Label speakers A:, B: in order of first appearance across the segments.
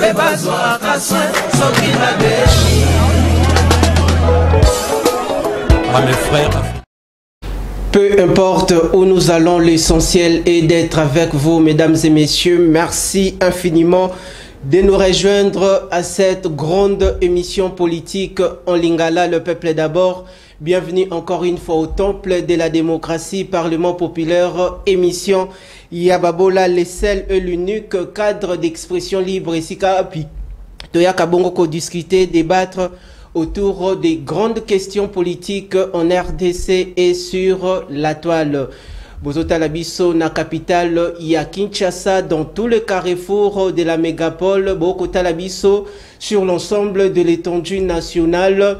A: À mes frères.
B: Peu importe où nous allons, l'essentiel est d'être avec vous, mesdames et messieurs. Merci infiniment de nous rejoindre à cette grande émission politique en Lingala, le peuple d'abord. Bienvenue encore une fois au temple de la démocratie, Parlement populaire, émission Yababola, le seul et l'unique cadre d'expression libre ici puis Toyaka Bongo ko discuter, débattre autour des grandes questions politiques en RDC et sur la toile. Bozota Labiso, na capitale, il y a Kinshasa, dans tout le carrefour de la mégapole, Bokota Labiso, sur l'ensemble de l'étendue nationale,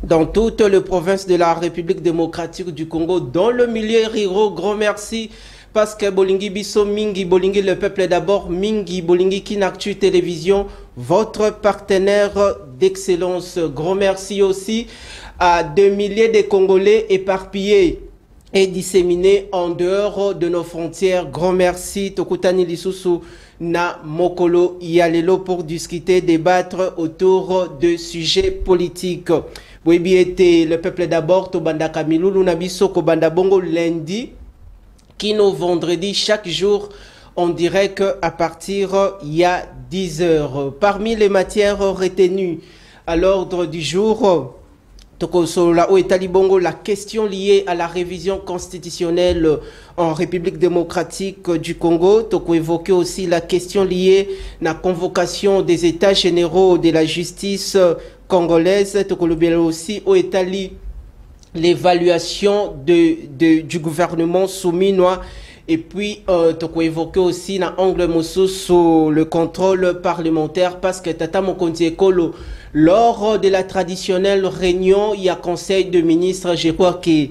B: dans toute la province de la République démocratique du Congo, dans le milieu rural. Grand merci. Parce que Bolingi Bisso, Mingi, Bolingi le peuple d'abord, Mingi, Bolingi Kinactu Télévision, votre partenaire d'excellence. Grand merci aussi à des milliers de Congolais éparpillés et disséminés en dehors de nos frontières. Grand merci, Tokutani Lisusu na Mokolo Yalelo, pour discuter, débattre autour de sujets politiques. Boebi était le peuple d'abord, Tobanda Kamilulu Nabiso, Kobanda Bongo lundi. Kino vendredi, chaque jour en direct à partir il y a 10 heures. Parmi les matières retenues à l'ordre du jour, la question liée à la révision constitutionnelle en République démocratique du Congo. Toko évoqué aussi la question liée à la convocation des États généraux de la justice congolaise. Toko aussi au Italie l'évaluation du gouvernement souminois. Et puis, tu as évoqué aussi dans l'angle Moussou sur le contrôle parlementaire, parce que Tata Mokonzi Ekolo, lors de la traditionnelle réunion, il y a conseil de ministres, je crois que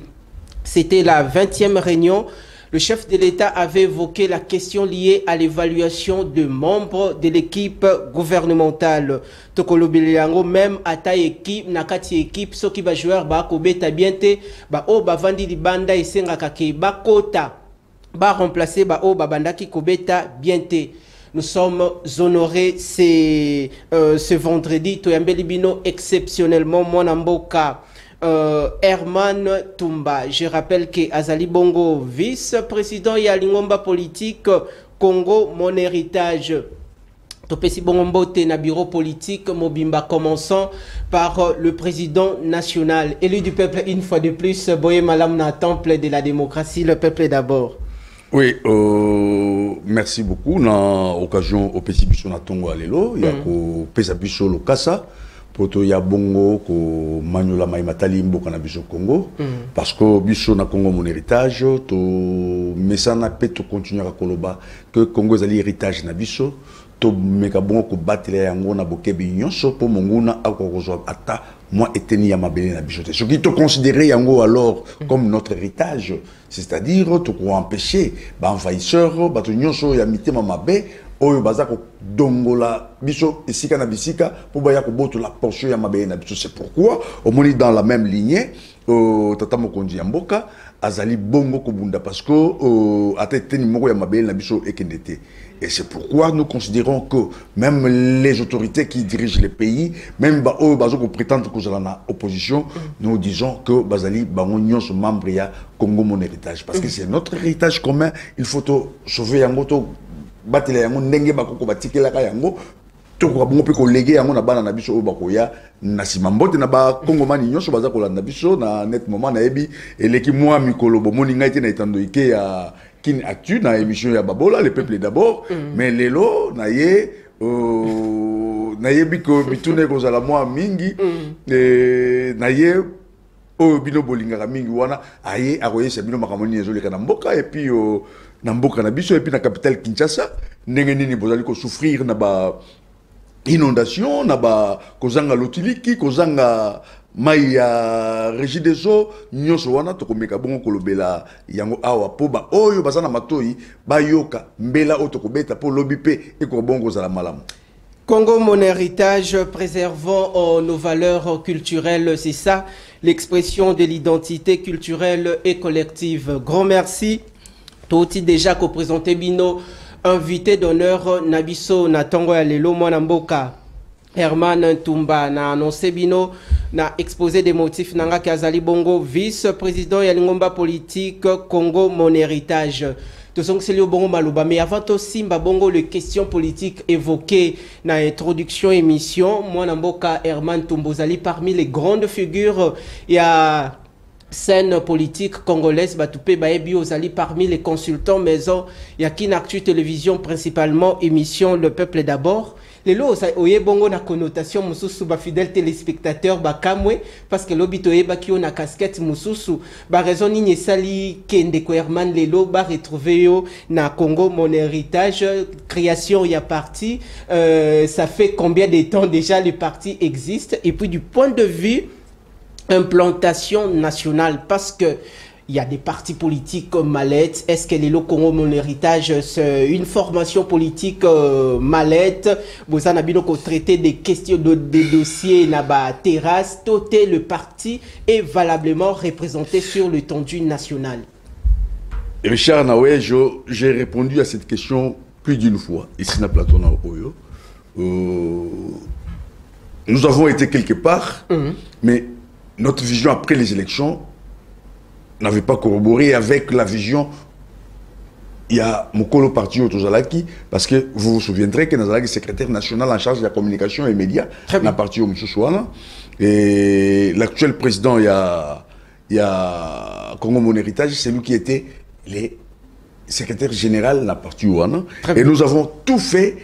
B: c'était la 20e réunion, le chef de l'État avait évoqué la question liée à l'évaluation de membres de l'équipe gouvernementale. Tokolobiliango, même à ta équipe, nakati équipe, ceux qui va jouer, ba kobeta biente, ba o ba vandi di banda isenga kake, ba kota, ba remplacer ba o ba banda ki kobeta biente. Nous sommes honorés ce vendredi, Toyambeli Bino exceptionnellement, mon amboka. Herman Tumba, je rappelle que Azali Bongo, vice-président Yalingomba politique Congo, mon héritage. Topesi Bongo na bureau politique Mobimba, commençant par le président national, élu du peuple une fois de plus, Boye Malam na temple de la démocratie, le peuple d'abord.
C: Oui, merci beaucoup. Na occasion au Pesi Biso na Tongo Alelo, il y a ko Pesa Biso le Kassa. Poto ya bongo ko manyola maimatali mboka na biso Congo parce que biso na Congo mon héritage to mesana pe to continuer à koloba que Congo ezali héritage na biso to meka bongo ko batela yango na bokebi nyonso po monguna akokozwa ata moi eteni ya mabele na biso te ce qui to considérer yango alors comme notre héritage, c'est-à-dire to ko empêcher ba envahisseur ba to nyonso ya mitema mabe oyo bazako dongola biso esika na bisika pour baya ko boto la portion ya mabeye na biso. C'est pourquoi au moni dans la même lignée tata Mokonzi ya mboka azali bongo ko bunda parce que atete ni moko ya mabeye na biso ekendete. Et c'est pourquoi nous considérons que même les autorités qui dirigent les pays, même ba oyo bazoko prétendre que na opposition, nous disons que bazali bango nyonso membre ya Congo mon héritage parce que c'est notre héritage commun. Il faut sauver yango to batela yango ndenge bakoko batikela ka yango toko bongo pe ko léguer yango na bana na biso o bakoya na simambote na ba kongomani nyonso baza ko landa biso na net moment na yebi eleki moi mikolo bo moni ngai te na itando ike ya kin actu na émission ya babola le peuple d'abord mais lelo na ye na yebi ko bitune ko zala moi mingi na ye o bino bolinga mingi wana aye akoye se bino makamoni ezoleka na mboka et puis na mboka na biso et puis na capitale Kinshasa ndenge nini bozali ko souffrir na ba inondation na ba kozanga lotiliki kozanga mai ya régie des eaux nyonso wana tokomeka bongo kolobela yango awa po ba oyo bazana matoi bayoka mbela o tokobeta po lobi pe eko bongo za la malamu.
B: Congo, mon héritage, préservant nos valeurs culturelles, c'est ça, l'expression de l'identité culturelle et collective. Grand merci. Tout déjà qu'on présentait Bino invité d'honneur Nabiso Natongo Alelo Mwanamboka Herman Tumba na annoncé bino na exposé des motifs nanga Kazali Bongo vice-président ya Lingomba politique Congo mon héritage. Mais avant aussi, Bongo, les questions politiques évoquées dans l'introduction émission, moi, Namboka Herman Tumbozali, parmi les grandes figures, il y a scène politique congolaise, Batoupé Baebi Ozali, parmi les consultants maison, il y a Kinactu Télévision, principalement émission Le Peuple d'abord. Les lots, oye bongo na connotation mususu ba fidèle téléspectateur ba kamwe parce que l'obito eba ki on a casquette mususu ba raison ni sali kende ko Herman lelo ba retrouver yo na Congo mon héritage création y a parti ça fait combien de temps déjà le parti existe et puis du point de vue implantation nationale parce que il y a des partis politiques comme Mallette. Est-ce que les Congo mon héritage, c'est une formation politique Mallette? Vous en avez donc traité des questions des dossiers là-bas terrasse. Tout le parti est valablement représenté sur l'étendue nationale.
C: Richard Naoué, j'ai répondu à cette question plus d'une fois ici à Plateau Oyo. Nous avons été quelque part, mais notre vision après les élections n'avait pas corroboré avec la vision. Il y a Mokolo Parti Otozalaki, parce que vous vous souviendrez que Nazalaki est secrétaire national en charge de la communication et médias, dans le parti Omusouana. Et l'actuel président, il y a Congo Mon Héritage, c'est lui qui était le secrétaire général de la partie Ouana. Et nous avons tout fait,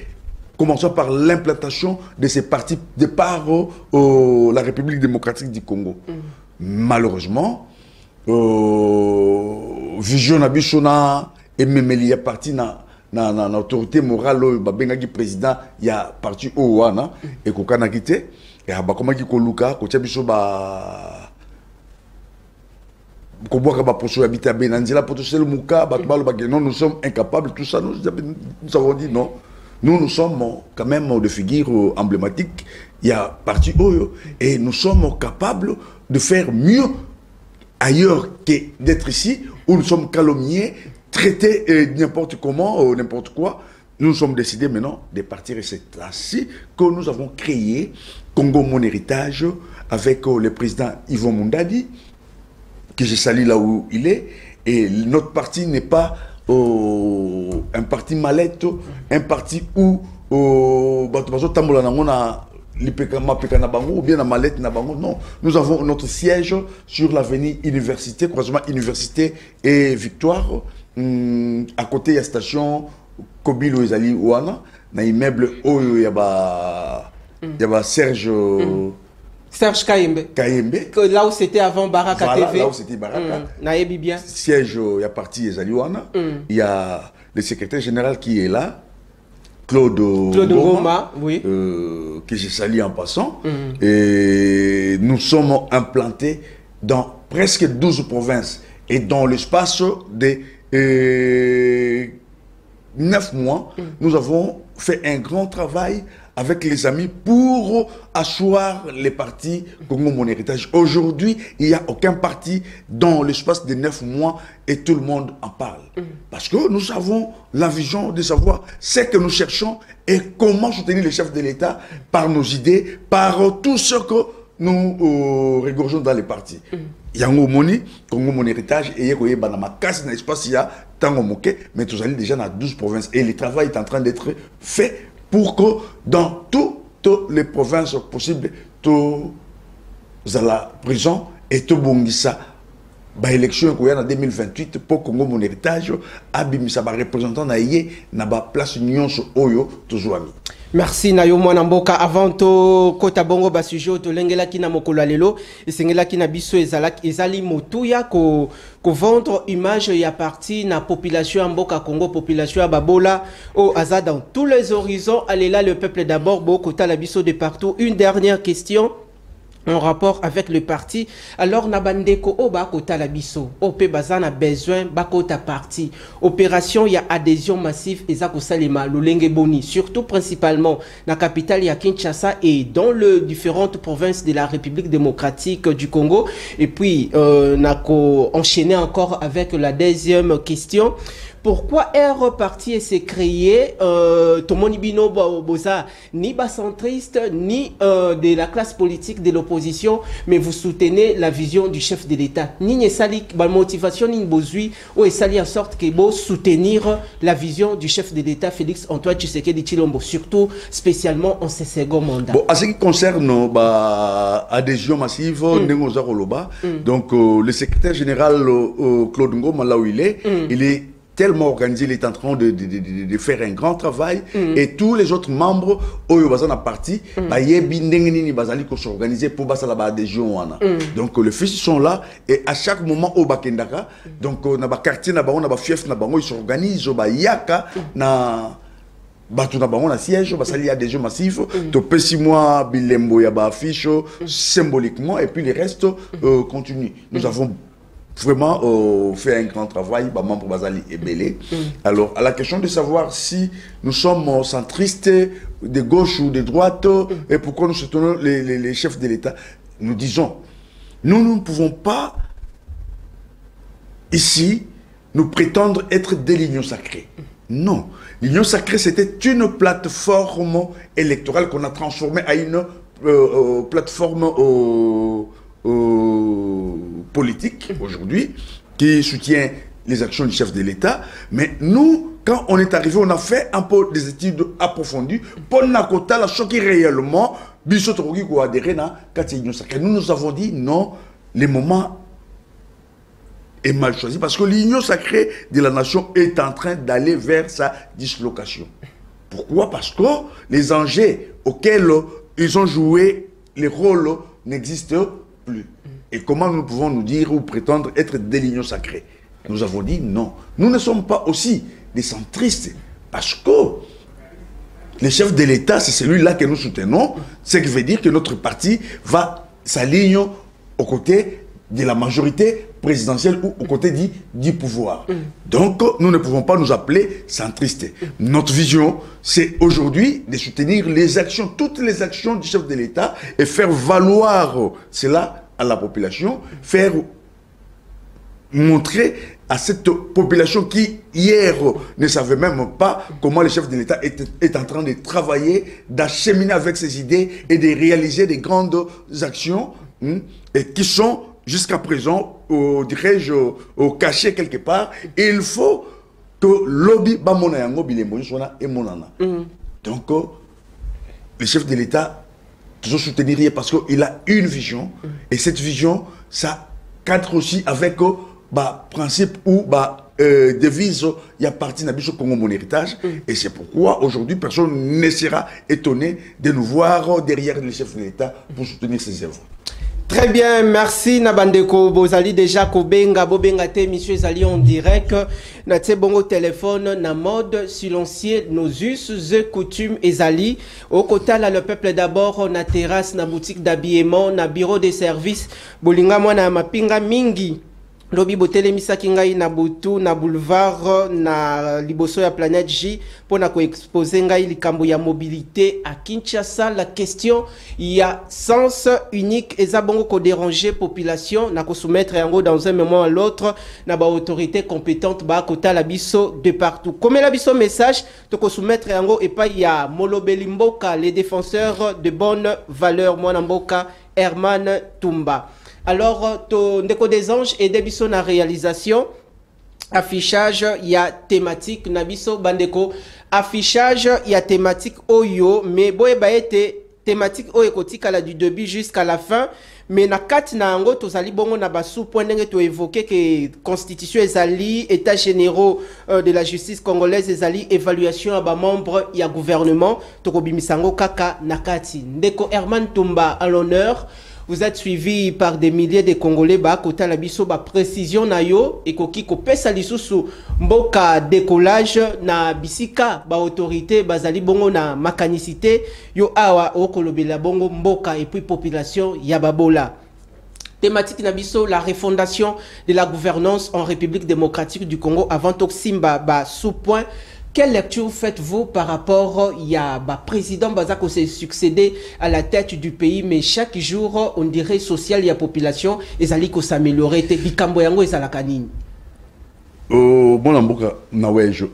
C: commençant par l'implantation de ces partis de par la République démocratique du Congo. Malheureusement, vision Nabishona et même il y a parti na autorité morale babengaki président il y a parti Ouana et kokana kité et abakoma ki koluka ko biso ba ko boka ba poso habiter benanzila potosel muka batbalo ba non nous sommes incapables tout ça nous avons dit non nous sommes quand même de figures emblématiques il y a parti Oyo et nous sommes capables de faire mieux ailleurs que d'être ici, où nous sommes calomniés, traités n'importe comment, n'importe quoi. Nous sommes décidés maintenant de partir et c'est ainsi que nous avons créé Congo Mon Héritage avec le président Yvon Mundadi, que je salue là où il est. Et notre parti n'est pas un parti mallette, un parti où ou bien la mallette non, nous avons notre siège sur l'avenue Université, croisement Université et Victoire. À côté, il y a la station Kobilo Ezali Ouana, dans l'immeuble Oyo, il y a Serge Kayembe.
B: Là où c'était avant Baraka TV.
C: Là où c'était Baraka.
B: Bien.
C: Siège, il y a parti Ezali Ouana. Il y a le secrétaire général qui est là. Claude Goma, oui. Que je salue en passant. Et nous sommes implantés dans presque 12 provinces. Et dans l'espace de 9 mois, nous avons fait un grand travail avec les amis pour asseoir les partis Congo Mon Héritage. Aujourd'hui, il n'y a aucun parti dans l'espace de 9 mois et tout le monde en parle. Parce que nous avons la vision de savoir ce que nous cherchons et comment soutenir les chefs de l'État par nos idées, par tout ce que nous régorgeons dans les partis. Yango Moni, Congo Mon Héritage, et Yekoye Banama Kasi, dans l'espace, il y a Tango Moke, mais nous allons déjà dans 12 provinces. Et le travail est en train d'être fait pour que dans toutes les provinces possibles, tout à la prison et tout Bongissa, bah élection en 2028 pour Congo Mon Héritage, Abimisa ba représentant na yé na ba place nyonso oyo tozwami.
B: Merci Nayo Mwanamboka. Avant to kota bongo ba sujet to lengela ki na mokolo lelo esengela ki na biso ezali motuya ko vendre image ya parti na population mboka Congo, population ya babola au aza dans tous les horizons. Allez là le peuple d'abord bo kota la biso de partout. Une dernière question en rapport avec le parti. Alors nabandeko o ba kota la biso op bazana besoin ba kota parti opération ya adhésion massive ezako salema lolenge boni surtout principalement na capitale ya Kinshasa et dans les différentes provinces de la République démocratique du Congo. Et puis nako enchaîner encore avec la deuxième question. pourquoi Air Parti s'est créé Tomoni Bino Boza, ni bas centriste, ni de la classe politique de l'opposition, mais vous soutenez la vision du chef de l'État. Ni Nesali, la motivation, ni Bozui, ou Esali en sorte que vous soutenir la vision du chef de l'État, Félix Antoine Tshisekedi Tshilombo, surtout spécialement en ce second mandat.
C: Bon, à ce qui concerne adhésion massive, donc le secrétaire général Claude Ngoma, là où il est tellement organisé, il est en train de faire un grand travail et tous les autres membres au parti s'organiser pour la adhésion. Donc les fils sont là et à chaque moment au Bakendaka, donc on a quartier, on a fief, ils s'organisent, yaka na batu na bango na siège basali adhésion massif to pesi moi bilembo ya ba affiche symboliquement et puis les restes continuent. Nous avons vraiment fait un grand travail, membre Bazali et Belé. Alors, à la question de savoir si nous sommes centristes de gauche ou de droite, et pourquoi nous soutenons les chefs de l'État, nous disons, nous ne pouvons pas, ici, nous prétendre être des l'Union sacrée. Non. L'Union sacrée, c'était une plateforme électorale qu'on a transformée à une plateforme politique aujourd'hui qui soutient les actions du chef de l'État. Mais nous, quand on est arrivé, on a fait un peu des études approfondies pour la choquer réellement. Nous nous avons dit non, le moment est mal choisi parce que l'union sacrée de la nation est en train d'aller vers sa dislocation. Pourquoi? Parce que les enjeux auxquels ils ont joué les rôles n'existent plus. Et comment nous pouvons nous dire ou prétendre être des lignes sacrées? Nous avons dit non. Nous ne sommes pas aussi des centristes parce que le chef de l'État, c'est celui-là que nous soutenons, ce qui veut dire que notre parti va s'aligner aux côtés de la majorité présidentielle ou aux côtés du pouvoir. Donc, nous ne pouvons pas nous appeler centristes. Notre vision, c'est aujourd'hui de soutenir les actions, toutes les actions du chef de l'État et faire valoir cela à la population, faire montrer à cette population qui, hier, ne savait même pas comment le chef de l'État est en train de travailler, d'acheminer avec ses idées et de réaliser des grandes actions et qui sont jusqu'à présent, dirais-je, cachées quelque part. Et il faut que lobby donc, le chef de l'État toujours soutenir parce qu'il a une vision et cette vision, ça cadre aussi avec principe ou devise, il y a parti de Congo mon héritage et c'est pourquoi aujourd'hui personne ne sera étonné de nous voir derrière le chef de l'État pour soutenir ses œuvres.
B: Très bien, merci Nabandeko Bozali déjà Kobenga Bobenga te monsieur Zali en direct na te bongo téléphone na mode silencieux nos us et coutumes Ezali au côté là le peuple d'abord na terrasse na boutique d'habillement na bureau de service bolinga mwana mapinga mingi lobi botele misaki ngai na butu na boulevard na liboso ya planète J pour na ko exposer ngai likambo ya mobilité à Kinshasa. La question il y a sens unique et ça bongo ko déranger population na ko soumettre yango dans un moment à l'autre na ba autorité compétente ba kota la biso de partout comme la biso message to ko soumettre yango et pas il y a Molobeli Mboka les défenseurs de bonnes valeurs mwana Mboka Herman Tumba. Alors, Ndeko des Anges et Debiso na réalisation, affichage, il y a thématique, Nabiso Bandeko, affichage, il y a thématique Oyo, mais boye ba été thématique Oyo kotika la du début jusqu'à la fin, mais na kat na ango tozali bongo na basu point ndenge to évoquer que constitution ezali état généraux de la justice congolaise ezali évaluation à ba membre ya gouvernement to kobimisango kaka na kati. Ndeko Herman Tumba à l'honneur. Vous êtes suivi par des milliers de Congolais ba kota la biso ba précision na yo et koki ko pesa lisusu mboka décollage na bisika ba autorité bazali bongo na mécanicité yo awa okolobela bongo mboka et puis population ya babola. Thématique Nabiso, la refondation de la gouvernance en République démocratique du Congo avant Toximba ba sous-point. Quelle lecture faites-vous par rapport il y a président Bazako s'est succédé à la tête du pays, mais chaque jour on dirait social il y a population et ça s'améliorer te bikambo yango et ça la canine.
C: Bon,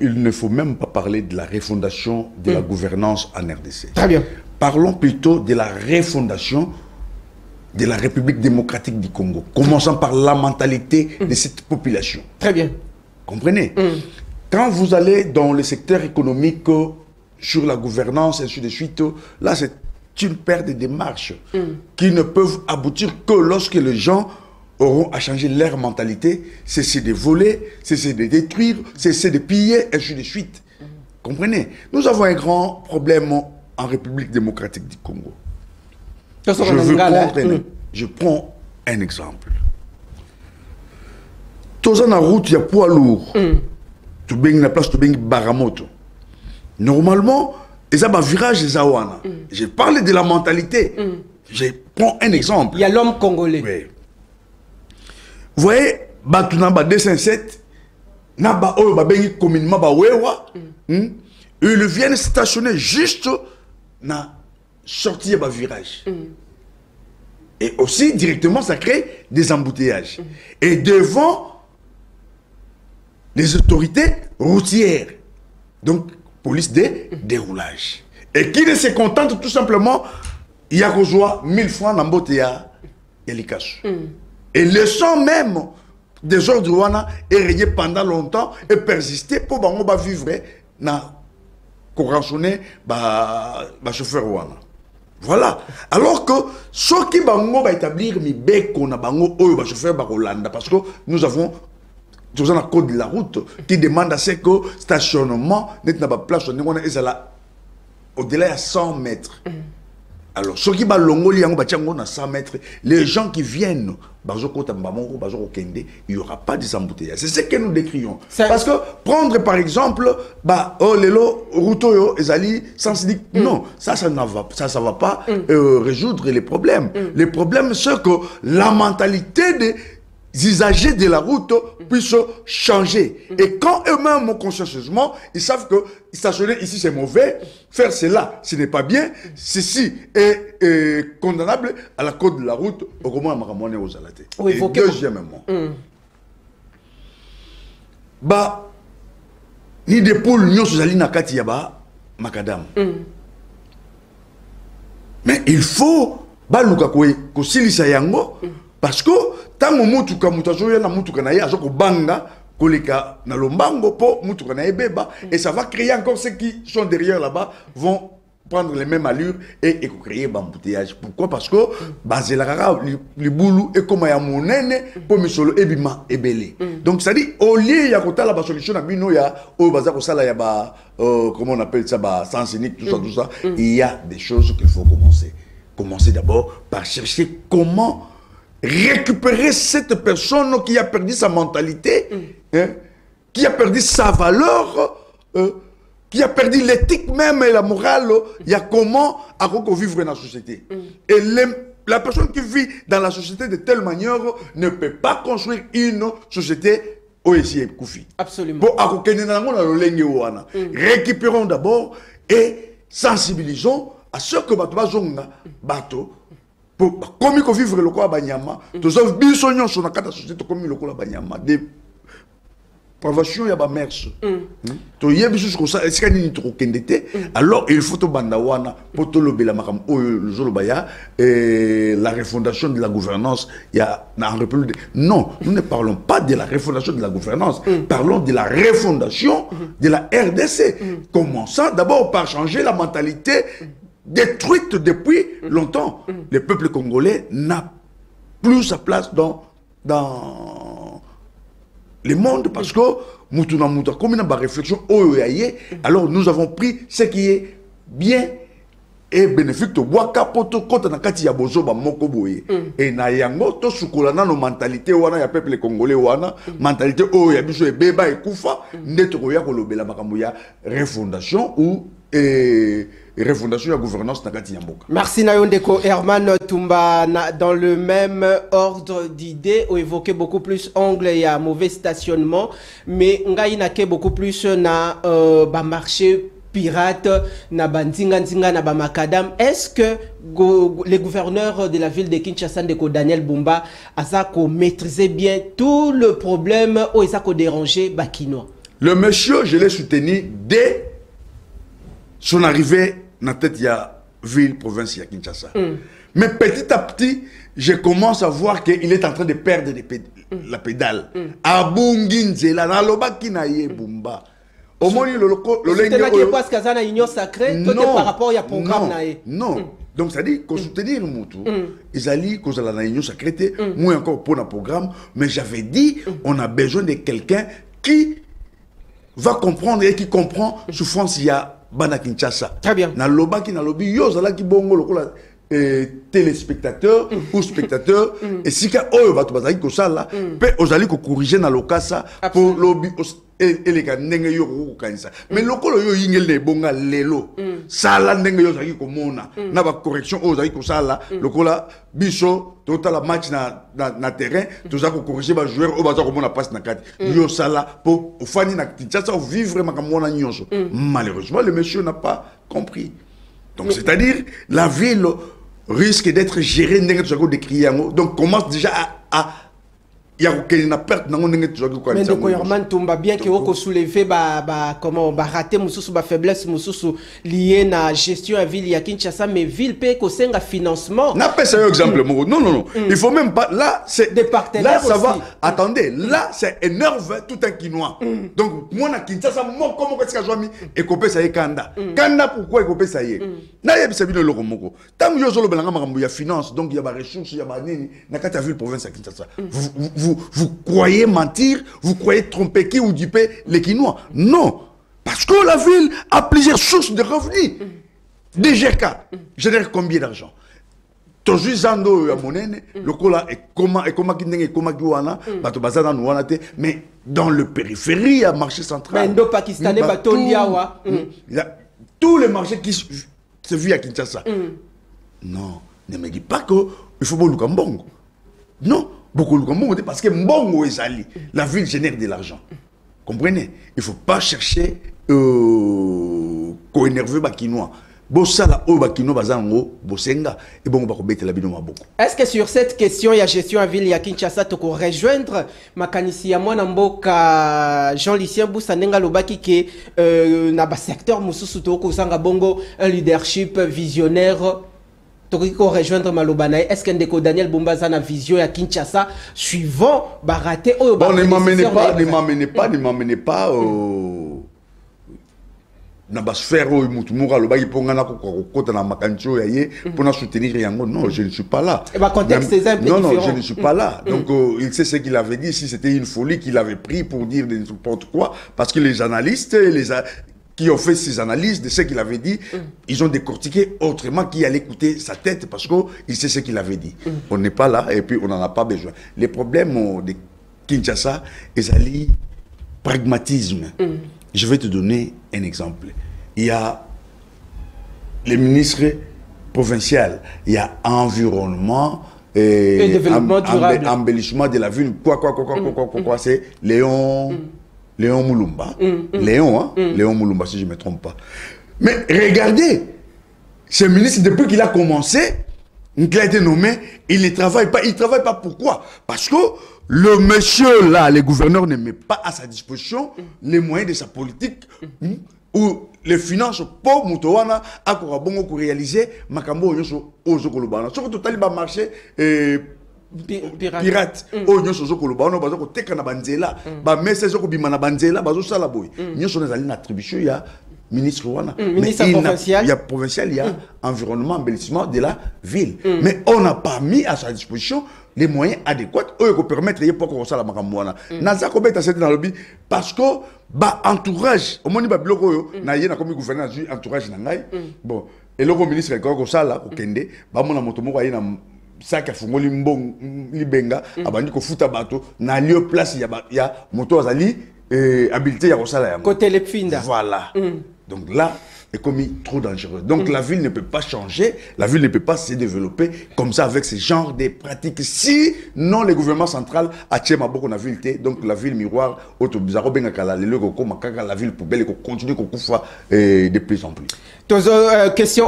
C: il ne faut même pas parler de la refondation de la gouvernance en RDC.
B: Très bien.
C: Parlons plutôt de la refondation de la République démocratique du Congo, commençant par la mentalité de cette population.
B: Très bien.
C: Comprenez? Quand vous allez dans le secteur économique, sur la gouvernance, et ainsi de suite, là, c'est une paire de démarches qui ne peuvent aboutir que lorsque les gens auront à changer leur mentalité, cesser de voler, cesser de détruire, cesser de piller, et ainsi de suite. Comprenez? Nous avons un grand problème en République démocratique du Congo. Je prends un exemple. Tous en route, il y a poids lourd. Tu baignes la place, tu baignes Baramoto. Normalement, ils ont un virage, ils ont un. Je parle de la mentalité. Je prends un exemple.
B: Il y a l'homme congolais.
C: Oui. Vous voyez, Batunamba 207, Naba Oyo Babengi communément Bawewa, ils viennent stationner juste na sortie de virage. Et aussi, directement, ça crée des embouteillages. Et devant les autorités routières. Donc, police de déroulage. Et qui ne se contente tout simplement, il y a 1000 francs d'embouteillage et les cash. Et laissant même des ordres wana érayés pendant longtemps et persister pour vivre na corrançonner chauffeur wana. Voilà. Alors que ceux qui vont établir mi beko na bango oyo ba chauffeur ba Rolanda parce que nous avons un code de la route qui demande à ce que stationnement n'est pas place au-delà de 100 mètres. Alors, ceux qui vont 100 mètres, les gens qui viennent, il n'y aura pas des embouteillages. C'est ce que nous décrions. Parce que prendre par exemple, non, ça ne va pas résoudre les problèmes. Les problèmes, c'est que la mentalité des usagers de la route puissent changer. Et quand eux-mêmes, consciencieusement, ils savent que stationner ici c'est mauvais, faire cela ce n'est pas bien, ceci est condamnable à la code de la route, au moins aux alatés. Et deuxièmement, ni des poules, ni aux nakati yaba, macadam. Mais il faut, parce que tant que mutuka mutazoya na mutuka na ya zoko banga koleka na lombango po mutuka na ebeba et ça va créer encore ceux qui sont derrière là-bas vont prendre les mêmes allures et créer bambouteillage. Pourquoi? Parce que bazelaka li boulou et comme ya monene po misolo ebima ebele. Donc ça dit au lieu ya kotala ba solution na bino ya o baza ko sala ya ba comment on appelle ça ba sens unique tout ça il y a des choses qu'il faut commencer d'abord par chercher comment récupérer cette personne qui a perdu sa mentalité, qui a perdu sa valeur, qui a perdu l'éthique même et la morale. Il y a comment vivre dans la société. Et la personne qui vit dans la société de telle manière ne peut pas construire une société Koufi.
B: Absolument.
C: Récupérons d'abord et sensibilisons à ce que bateau comme il faut vivre le quoi banyama, tous les bisognos sont dans la société comme le quoi banyama, des privations y a ba mers. To y a biso comme ça, est-ce qu'il y a trop kendete? Alors il faut to bandawana pour to lobela makam o le zolobaya et la refondation de la gouvernance il y a en République. Non, nous ne parlons pas de la refondation de la gouvernance, parlons de la refondation de la RDC. Commençant d'abord par changer la mentalité détruite depuis longtemps. Le peuple congolais n'a plus sa place dans le monde parce que comme une réflexion, alors nous avons pris ce qui est bien et bénéfique to waka poto kota na kati ya bozoba moko boye et na yango to sukola na no mentalité wana ya peuple congolais wana mentalité o ya biso e beba e kufa ndeto ko ya ko lobela makambo ya refondation ou refondation de la gouvernance Nakati Yamboka.
B: Merci Nayondeko Herman Tumba. Dans le même ordre d'idées, on évoquait beaucoup plus angle et mauvais stationnement, mais on a beaucoup plus na marché pirates, na bandinga na ba macadam. Est-ce que le gouverneur de la ville de Kinshasa, Ndeko Daniel Bumba, a maîtrisé bien tout le problème où il a dérangé Bakinois?
C: Le monsieur, je l'ai soutenu dès son arrivée dans la tête de la ville, province de Kinshasa. Mais petit à petit, je commence à voir qu'il est en train de perdre la pédale. Abunginzela, na lobaki na ye Bumba. Au moins, le
B: parce qu'il y a une union sacrée, tout est par rapport au programme.
C: Non. Donc, ça dit qu'on soutenir Moutou. Ils allaient cause de la union sacrée, moi encore pour un programme, mais j'avais dit, on a besoin de quelqu'un qui va comprendre et qui comprend souffrance il y a Bana Kinshasa.
B: Très bien.
C: Na lobaki na lobi yo zala ki bongo lokola téléspectateurs ou spectateurs et si ka oyo bato bazali ko sala pe ozali ko corriger na lokasa pour lobby et les gars ndenge yo ko kanisa mais lokolo yo yingel ne bonga lelo sala ndenge yo zali ko mona na ba correction ozali ko sala lokola biso total match na terrain toza ko corriger ba joueur o baza ko mona passe na kati yo sala pour fani na Kinshasa vivre makamona nyonso. Malheureusement le monsieur n'a pas compris. Donc c'est-à-dire la ville risque d'être gérée donc commence déjà à il y a une perte dans
B: mais donc Yorman Tumba bien que vous soulevez comment rater mususu ba faiblesse mususu lié na gestion à ville ya Kinshasa mais ville paye ko senga financement
C: n'a pas un exemple non il faut même pas là c'est
B: des partenaires
C: là ça
B: aussi.
C: Va attendez là c'est énerve tout un Kinois donc moi na Kinshasa moi comment qu'est-ce que j'ai mis et copé ça y kanda pourquoi copé ça y na yeb c'est bien le moko tant yo zolo belanga makambo ya finance donc il y a ba ressources il y a ba nini na kata ville province à Kinshasa vous croyez mentir, vous croyez tromper qui ou duper les Kinois. Non, parce que la ville a plusieurs sources de revenus. DGK génère combien d'argent? Toujours zando à monene, le cola est comment mais dans le périphérie à marché central.
B: Mais pakistanais
C: tous les marchés qui se vivent à Kinshasa. Non, ne me dis pas que il faut beaucoup de Mbongo. Non. Beaucoup de Mbongo parce que Mbongo est allé. La ville génère de l'argent. Comprenez? Il ne faut pas chercher qu'on énerve les Kinois.
B: Est-ce que sur cette question, il y a gestion à ville, il y a Kinshasa, tu peux rejoindre Makanisi Yamwana Mboka, Jean-Lucien Boussanenga Lobaki, qui est dans le secteur Moussoussou Toko Sanga Bongo, un leadership visionnaire. Rejoindre Malobanaï, est-ce que Ndeko Daniel Bumba a une vision à Kinshasa suivant Baraté?
C: Bon, ne m'amenez pas na basphère où Moutoumura Lobaki Pongana Kota na Makancho Yaye pour soutenir Yango. Non, je ne suis pas là.
B: Et contexte est un peu différent.
C: Non, je ne suis pas là. Donc il sait ce qu'il avait dit, si c'était une folie qu'il avait pris pour dire n'importe quoi, parce que les analystes, qui ont fait ces analyses de ce qu'il avait dit, ils ont décortiqué autrement qui allait écouter sa tête parce qu'il sait ce qu'il avait dit. On n'est pas là et puis on n'en a pas besoin. Les problèmes de Kinshasa, ils allaient pragmatisme. Je vais te donner un exemple. Il y a les ministres provinciaux, il y a environnement et
B: développement durable.
C: Embellissement de la ville. Quoi, c'est Léon Moulumba. Léon Moulumba, si je ne me trompe pas. Mais regardez, ce ministre, depuis qu'il a commencé, qu'il a été nommé, il ne travaille pas. Il ne travaille pas pourquoi? Parce que le monsieur là, le gouverneur ne met pas à sa disposition les moyens de sa politique ou les finances pour Moutowana à Korabongo pour réaliser Makambo Ozokolobana. Sauf que tout le monde marché pirate oyo sozo koloba ono bazo ko teka na banzela ba message ko bima na banzela bazo sala boy nyoso na zali na attribution ya ministre wana
B: ministre provincial
C: il y a provincial il y a environnement embellissement de la ville mais on n'a pas mis à sa disposition les moyens adéquats oyo ko permettre ye poko sala makambo wana naza ko beta cette dans le lobby parce que ba entourage omoni ba biloko oyo na ye na comme gouverneur na entourage na ngai bon et le ministre ko sala ko kende ba mona moto moko ayi na saka fungoli mbong libenga abandi ko futa bato na lieu place ya moto azali habilité ya kosala yango
B: côté le finda
C: voilà donc là est commis trop dangereux. Donc la ville ne peut pas changer, la ville ne peut pas se développer comme ça avec ce genre de pratiques. Si non, le gouvernement central a tué beaucoup la ville, donc la ville miroir, la ville poubelle, continue de plus en plus.
B: Question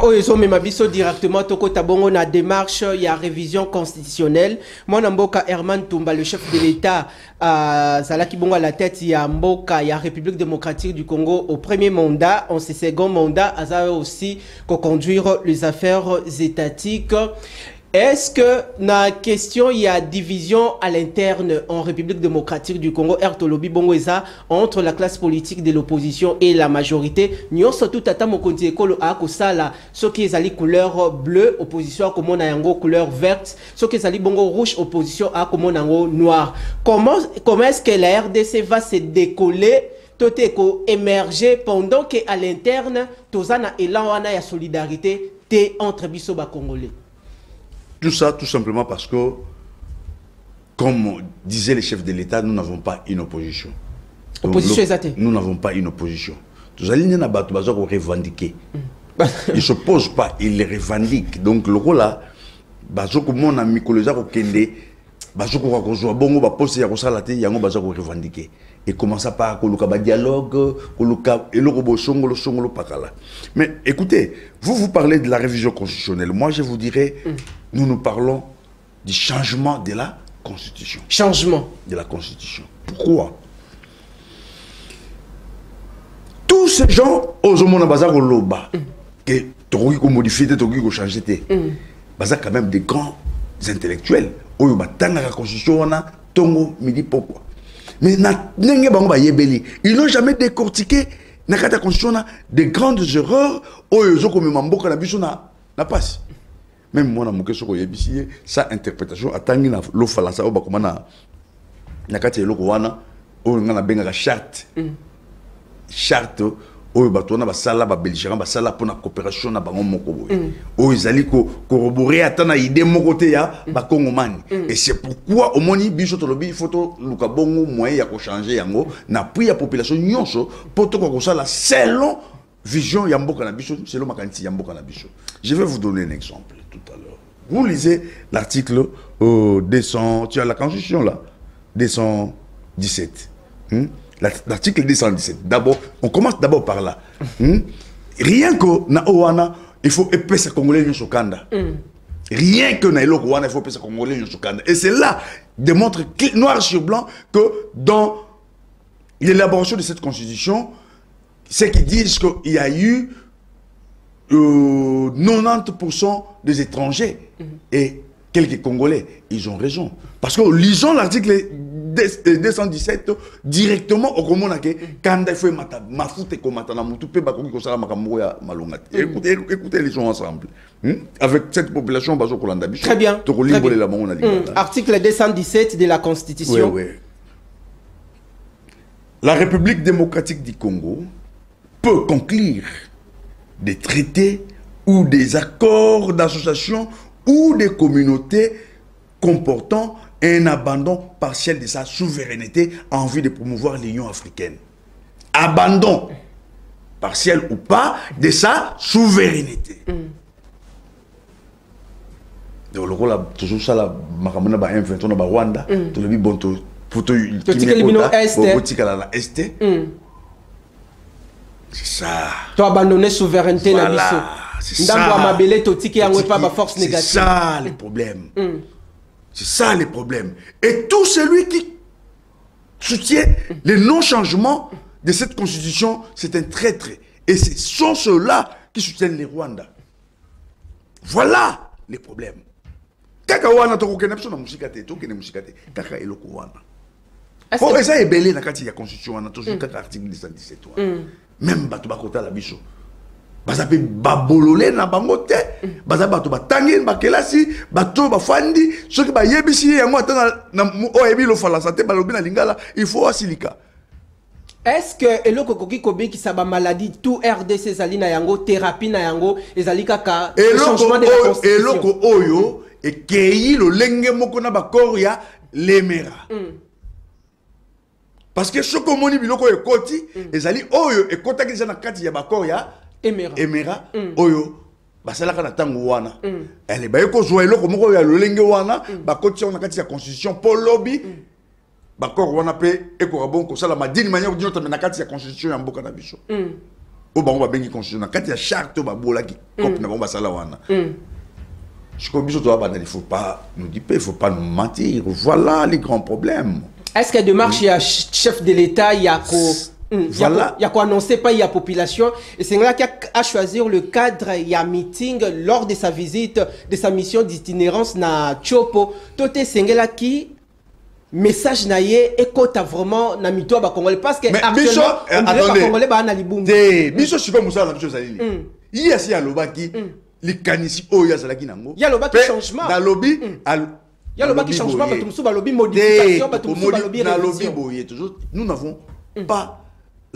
B: directement Tabongo na démarche, il y a révision constitutionnelle. Moi Mboka Herman Toumba, le chef de l'État, Zalaki Bongo à la tête, il y a Mboka, il y a République démocratique du Congo au premier mandat, en ce second mandat, a aussi conduire les affaires étatiques. Est-ce que, na question, il y a division à l'interne en République démocratique du Congo, Ertolobi Bongoeza, entre la classe politique de l'opposition et la majorité? Nous surtout tata mokonti ekolo a kosala, ce qui est ali couleur bleue, opposition comme on a yango couleur verte, ce qui est ali bongo rouge, opposition a comme on a yango noir. Comment est-ce que la RDC va se décoller, tout émerger pendant qu'à l'interne, tozana élan wana ya solidarité, entre biso ba Congolais?
C: Tout ça, tout simplement parce que, comme disait le chef de l'État, nous n'avons pas une opposition.
B: Opposition exacte.
C: Nous n'avons pas une opposition. Tous les gens qui revendiquer. Ils ne se posent pas, ils les revendiquent. Donc, le rôle là, mon ami Koleza Kende, revendiquer. Et commence par un dialogue, mais écoutez, vous parlez de la révision constitutionnelle. Moi, je vous dirais, nous parlons du changement de la Constitution.
B: Changement
C: de la Constitution. Pourquoi? Tous ces gens, aux hommes bazar au loba, que tu as modifié, tu as changé, bazar quand même des grands intellectuels. Oyo batanga la Constitution, on a tongo midi pourquoi? Mais ils n'ont jamais décortiqué la Constitution des grandes erreurs. Oyo comme mamboka na biso na passe. Même moi, sa interprétation, attendez l'eau falasa, on a nakati eloko wana, on a benga charte. Charte, on a basala, belgérien, basala pour la coopération na bango moko. On ezali corroborer atana idée mon côté ya ba Congomani. Et c'est pourquoi au moni biso tolobi photo luka bongo moyen ya changer yango na puis la population nyonso pour to ko sala selon vision Yamboka Nabicho, selon Makanti Yamboka Nabicho. Je vais vous donner un exemple tout à l'heure. Vous lisez l'article 200, tu as la Constitution là, 217. L'article 217. D'abord, on commence d'abord par là. Rien que na Owana, il faut épaisser Congolais sur Kanda. Rien que na Owana, il faut épaisser Congolais sur Kanda. Et c'est là, démontre noir sur blanc que dans l'élaboration de cette constitution, c'est qu'ils disent qu'il y a eu 90% des étrangers et quelques Congolais. Ils ont raison. Parce que lisons l'article 217 directement au Commonake, quand il faut m'afouter comme écoutez les gens ensemble. Avec cette population,
B: très bien. Article 217 de la Constitution.
C: Oui, oui. La République démocratique du Congo peut conclure des traités ou des accords d'association ou des communautés comportant un abandon partiel de sa souveraineté en vue de promouvoir l'Union africaine. Abandon, partiel ou pas, de sa souveraineté. Donc, le rôle, toujours ça, la Makamona, M23, Rwanda, tout le bon, c'est ça.
B: Tu as abandonné souveraineté.
C: Voilà, c'est ça.
B: C'est
C: ça le problème. C'est ça le problème. Et tout celui qui soutient le non-changement de cette constitution, c'est un traître. Et ce sont ceux-là qui soutiennent les Rwandais. Voilà les problèmes. Kaka wana to kokena biso na musikate to kene musikate kaka eloko wana. Oh eza ebele na kati ya constitution wana to kaka article 217 wana. Même bato bakota la biso. Baza pe babolole na bango te. Baza bato batangi bakelasi bato bafandi soki ba yebisi yango atana na oyebi lo fala santé balobi na lingala il faut asilika.
B: Est-ce que eloko koki kobe ki saba maladie tout RDC ezali na yango thérapie na yango ezali kaka changement de la constitution.
C: Eloko oyo et kei lo lenge moko na bakor ya lemera. Parce que ce que moni biloko ekoti ezali oyo ekota ki na kati ya bakor ya Emera oyo basala kana tango wana elle ba yeko zo eloko moko ya lolenge wana ba kotia na kati ya constitution pour lobby ba kor wana pe eko bon ko sala madini manière d'ino na kati ya constitution ya mboka na biso o bango ba bengi constitution na kati ya charte ba bolaki cop na bango basala wana je crois biso to ba il faut pas nous dire il faut pas nous mentir voilà les grands problèmes.
B: Est-ce que de marche il y a chef de l'État il y a voilà. Il y a quoi annoncer pas il y a population et c'est là qu'il a choisir le cadre il y a meeting lors de sa visite de sa mission d'itinérance na Chopo tout est singela qui message naie écoute vraiment na mito ba congolais parce que actuellement on dirait pas congolais ba na libungu
C: biso siko musala na biso zali il y a si alobaki les kanisi o ya zalaki nango
B: il y a lobaki changement
C: dans lobby
B: il y a lobaki changement ba tumsu ba lobby modification ba tumsu ba lobby révision
C: toujours nous n'avons pas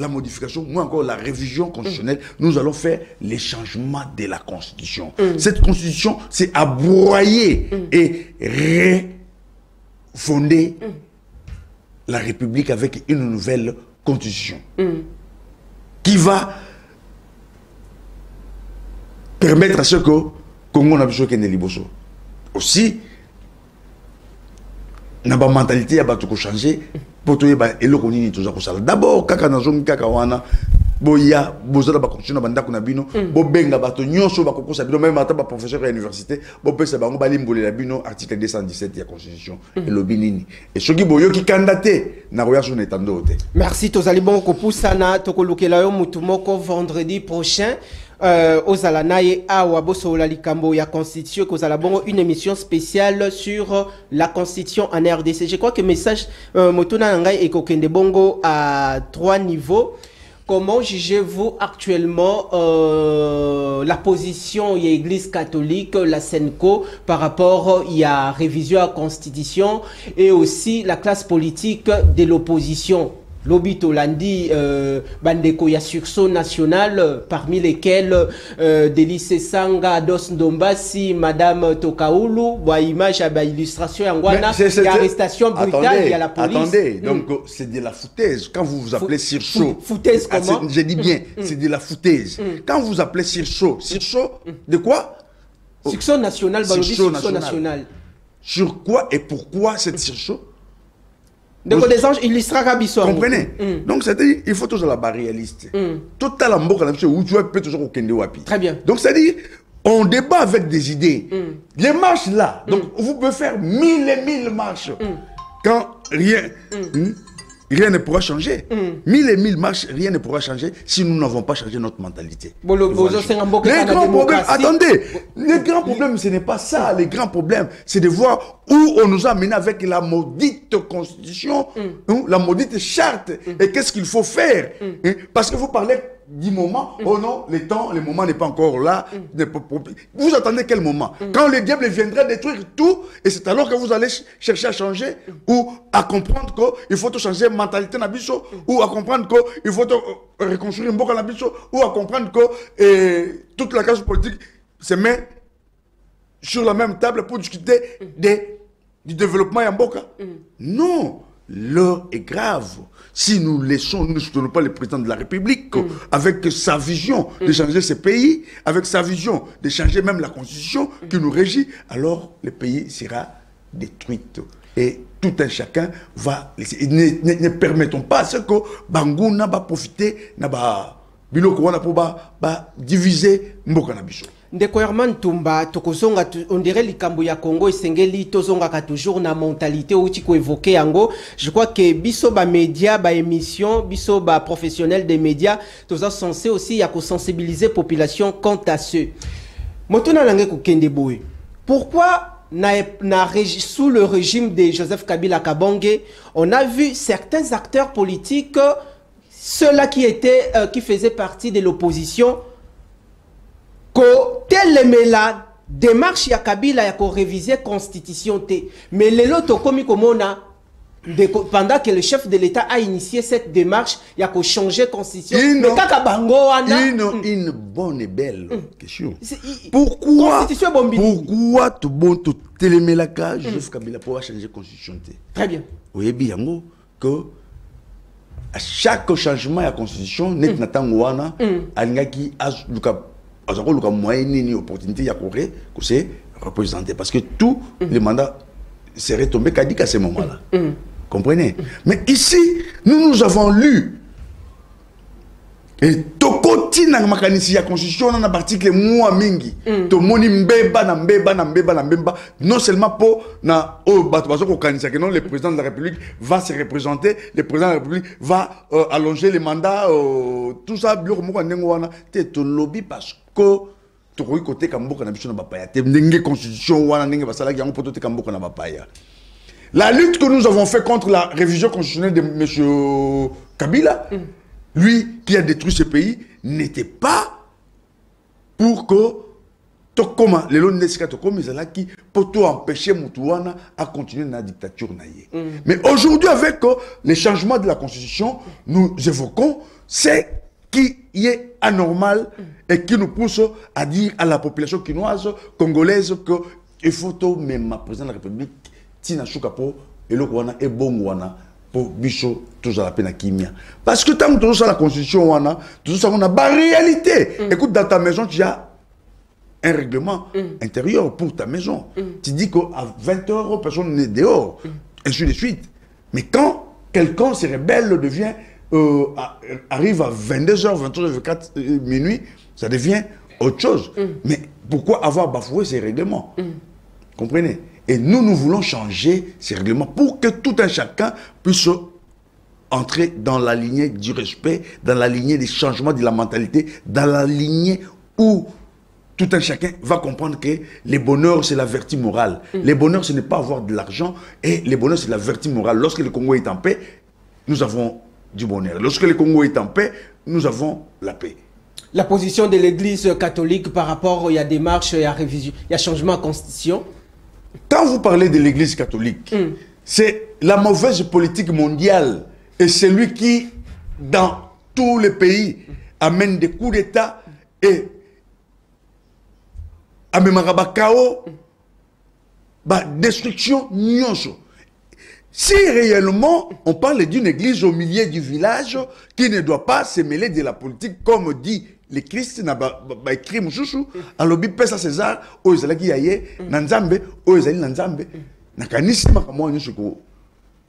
C: la modification, ou encore la révision constitutionnelle, nous allons faire les changements de la Constitution. Cette Constitution, c'est abroyer et refonder la République avec une nouvelle Constitution qui va permettre à ce que Congo n'a besoin qu'un liboso. Aussi, na ba mentalité ya bato ko changer poto ba eloko nini toza ko sala d'abord kaka na zone kaka wana boya bozala ba continuer banda kuna bino bo benga bato nyonso ba kokosa bino même ata ba professeur à l'université bo pesa bango ba limbolela bino article 217 ya constitution elobi nini et soki boyo ki candidaté na roya so netando te.
B: Merci tozali bon ko pusana to ko lukela yo mutu moko vendredi prochain ozala naye awa bosola likambo ya constitution kozala bongo une émission spéciale sur la constitution en RDC. Je crois que message motuna ngai ekokende bongo à 3 niveaux. Comment jugez-vous actuellement la position de l'Église catholique, la Senco, par rapport à la révision à la Constitution et aussi la classe politique de l'opposition? Lobito Landi, Bandeko ya sursaut national, parmi lesquels Delice Sanga, Dos Ndombasi, Madame Tokaulu, image à illustration, il y a arrestation brutale, il y a la police.
C: Attendez, donc c'est de la foutaise. Quand vous vous appelez sursaut,
B: foutaise comment?
C: J'ai dit bien, c'est de la foutaise. Quand vous appelez sursaut, de quoi?
B: Sursaut national, sursaut national.
C: Sur quoi et pourquoi cette sursaut?
B: Donc des anges illustrera Rabisso.
C: Comprenez? Donc c'est-à-dire il faut toujours la réaliste. Total en boka où tu peux toujours au Kende Wapi.
B: Très bien.
C: Donc c'est-à-dire on débat avec des idées. Les marches là, donc vous pouvez faire 1000 et 1000 marches. Quand rien ne pourra changer. 1000 et 1000 marches, rien ne pourra changer si nous n'avons pas changé notre mentalité. Les grands problèmes, attendez, le grand problème, ce n'est pas ça. Le grand problème, c'est de voir où on nous a amené avec la maudite constitution, la maudite charte, et qu'est-ce qu'il faut faire. Parce que vous parlez du moment, oh non, le moment n'est pas encore là. Vous attendez quel moment? Quand le diable viendrait détruire tout, et c'est alors que vous allez chercher à changer, ou à comprendre qu'il faut changer mentalité nabiso, ou à comprendre qu'il faut reconstruire une boca nabiso, ou à comprendre que toute la classe politique se met sur la même table pour discuter du développement en boca. Non, l'heure est grave. Si nous laissons, nous ne soutenons pas le président de la République avec sa vision de changer ce pays, avec sa vision de changer même la constitution qui nous régit, alors le pays sera détruit. Et tout un chacun va... Ne permettons pas à ce que Bangou n'a pas profité, n'a pas diviser Mboka Nabiso.
B: Ndeko Herman Tumba, tokozonga on dirait likambo ya Congo esengeli tozonga ka toujours na mentalité outi ko évoquer yango. Je crois que biso ba média ba émission, biso ba professionnel des médias, toza censé aussi ya ko sensibiliser population quant à ce. Motuna langue ko kende boy. Pourquoi sous le régime de Joseph Kabila Kabonge, on a vu certains acteurs politiques, ceux-là qui faisaient partie de l'opposition, que la démarche ya Kabila ya ko réviser constitution te, mais les loto komi komona pendant que le chef de l'État a initié cette démarche il a ko changer constitution mais kaka bango wana
C: une bonne et belle question. Pourquoi tout bon tout télémelaka Joseph Kabila pour changer constitution te?
B: Très bien.
C: Oui bien yango que à chaque changement de la constitution net natango wana alingaki luka azako luka moyen ni opportunité ya corée que c'est représenté parce que tous les mandats seraient tombés caducs à ce moment-là. Comprenez? Mais ici nous avons lu et tokoti na makanisi ya constitution na article moi mingi to moni mbeba na mbeba non seulement pour na bato bazoko kanisa que non le président de la République va se représenter, le président de la République va allonger les mandats tout ça biloko moko ndengo wana te to lobby parce que to koyi côté kamboka na biso na bapaya te ndenge constitution wana ndenge basala yango poto te kamboka na bapaya. La lutte que nous avons fait contre la révision constitutionnelle de monsieur Kabila, lui qui a détruit ce pays, n'était pas pour que Tokoma, les lois de pour tout empêcher Moutouana à continuer dans la dictature. Mais aujourd'hui, avec les changements de la constitution, nous évoquons ce qui est anormal et qui nous pousse à dire à la population quinoise, congolaise, qu'il faut tout même président de la République, Tina Choukapo, et le Kouana et Bongouana. Pour Bicho, tout ça la peine à Kimia. Parce que tant que tout ça la constitution, tout ça on a la réalité. Écoute, dans ta maison, tu as un règlement intérieur pour ta maison. Tu dis qu'à 20 €, personne n'est dehors. Ainsi de suite. Mais quand quelqu'un se rebelle, devient, arrive à 22 h, 23 h, 24 minuit, ça devient autre chose. Mais pourquoi avoir bafoué ces règlements? Comprenez? Et nous voulons changer ces règlements pour que tout un chacun puisse entrer dans la lignée du respect, dans la lignée des changements de la mentalité, dans la lignée où tout un chacun va comprendre que le bonheur, c'est la vertu morale. Le bonheur, ce n'est pas avoir de l'argent, et le bonheur, c'est la vertu morale. Lorsque le Congo est en paix, nous avons du bonheur. Lorsque le Congo est en paix, nous avons la paix.
B: La position de l'Église catholique par rapport à démarche et à révision, il y a changement de constitution.
C: Quand vous parlez de l'Église catholique, c'est la mauvaise politique mondiale et celui qui, dans tous les pays, amène des coups d'État et amène chaos, destruction, nyonso. Si réellement on parle d'une église au milieu du village qui ne doit pas se mêler de la politique, comme dit le Christ n'a pas écrit Mouchouchou, alors Bipesa César, Oezalaki Yaye, Nanzambe, Oezali Nanzambe, Nakanisi Makamwa Nyushiko,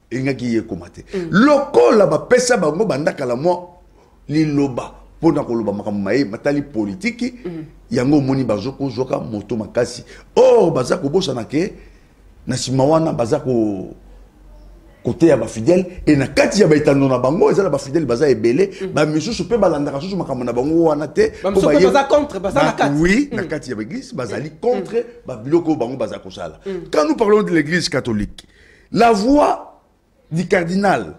C: Engaki Yekomate. Loko la Pesa Bango Bandaka la moi, Liloba, Pona Koloba Makamae, Matali politique, Yango Moni Bazoko, Zoka, Moto Makasi. Oh, Bazako Bosanake, Nasimawana, Bazako. Côté ya ba fidèle et na kati ya ba itando na bango ezala ba fidèle baza ebele ba misusu pe balanda susu makambo na bango wana te
B: ba misusu baza contre baza na kati
C: oui na kati ya ba église bazali contre ba biloko bango baza kosala. Quand nous parlons de l'église catholique, la voix du cardinal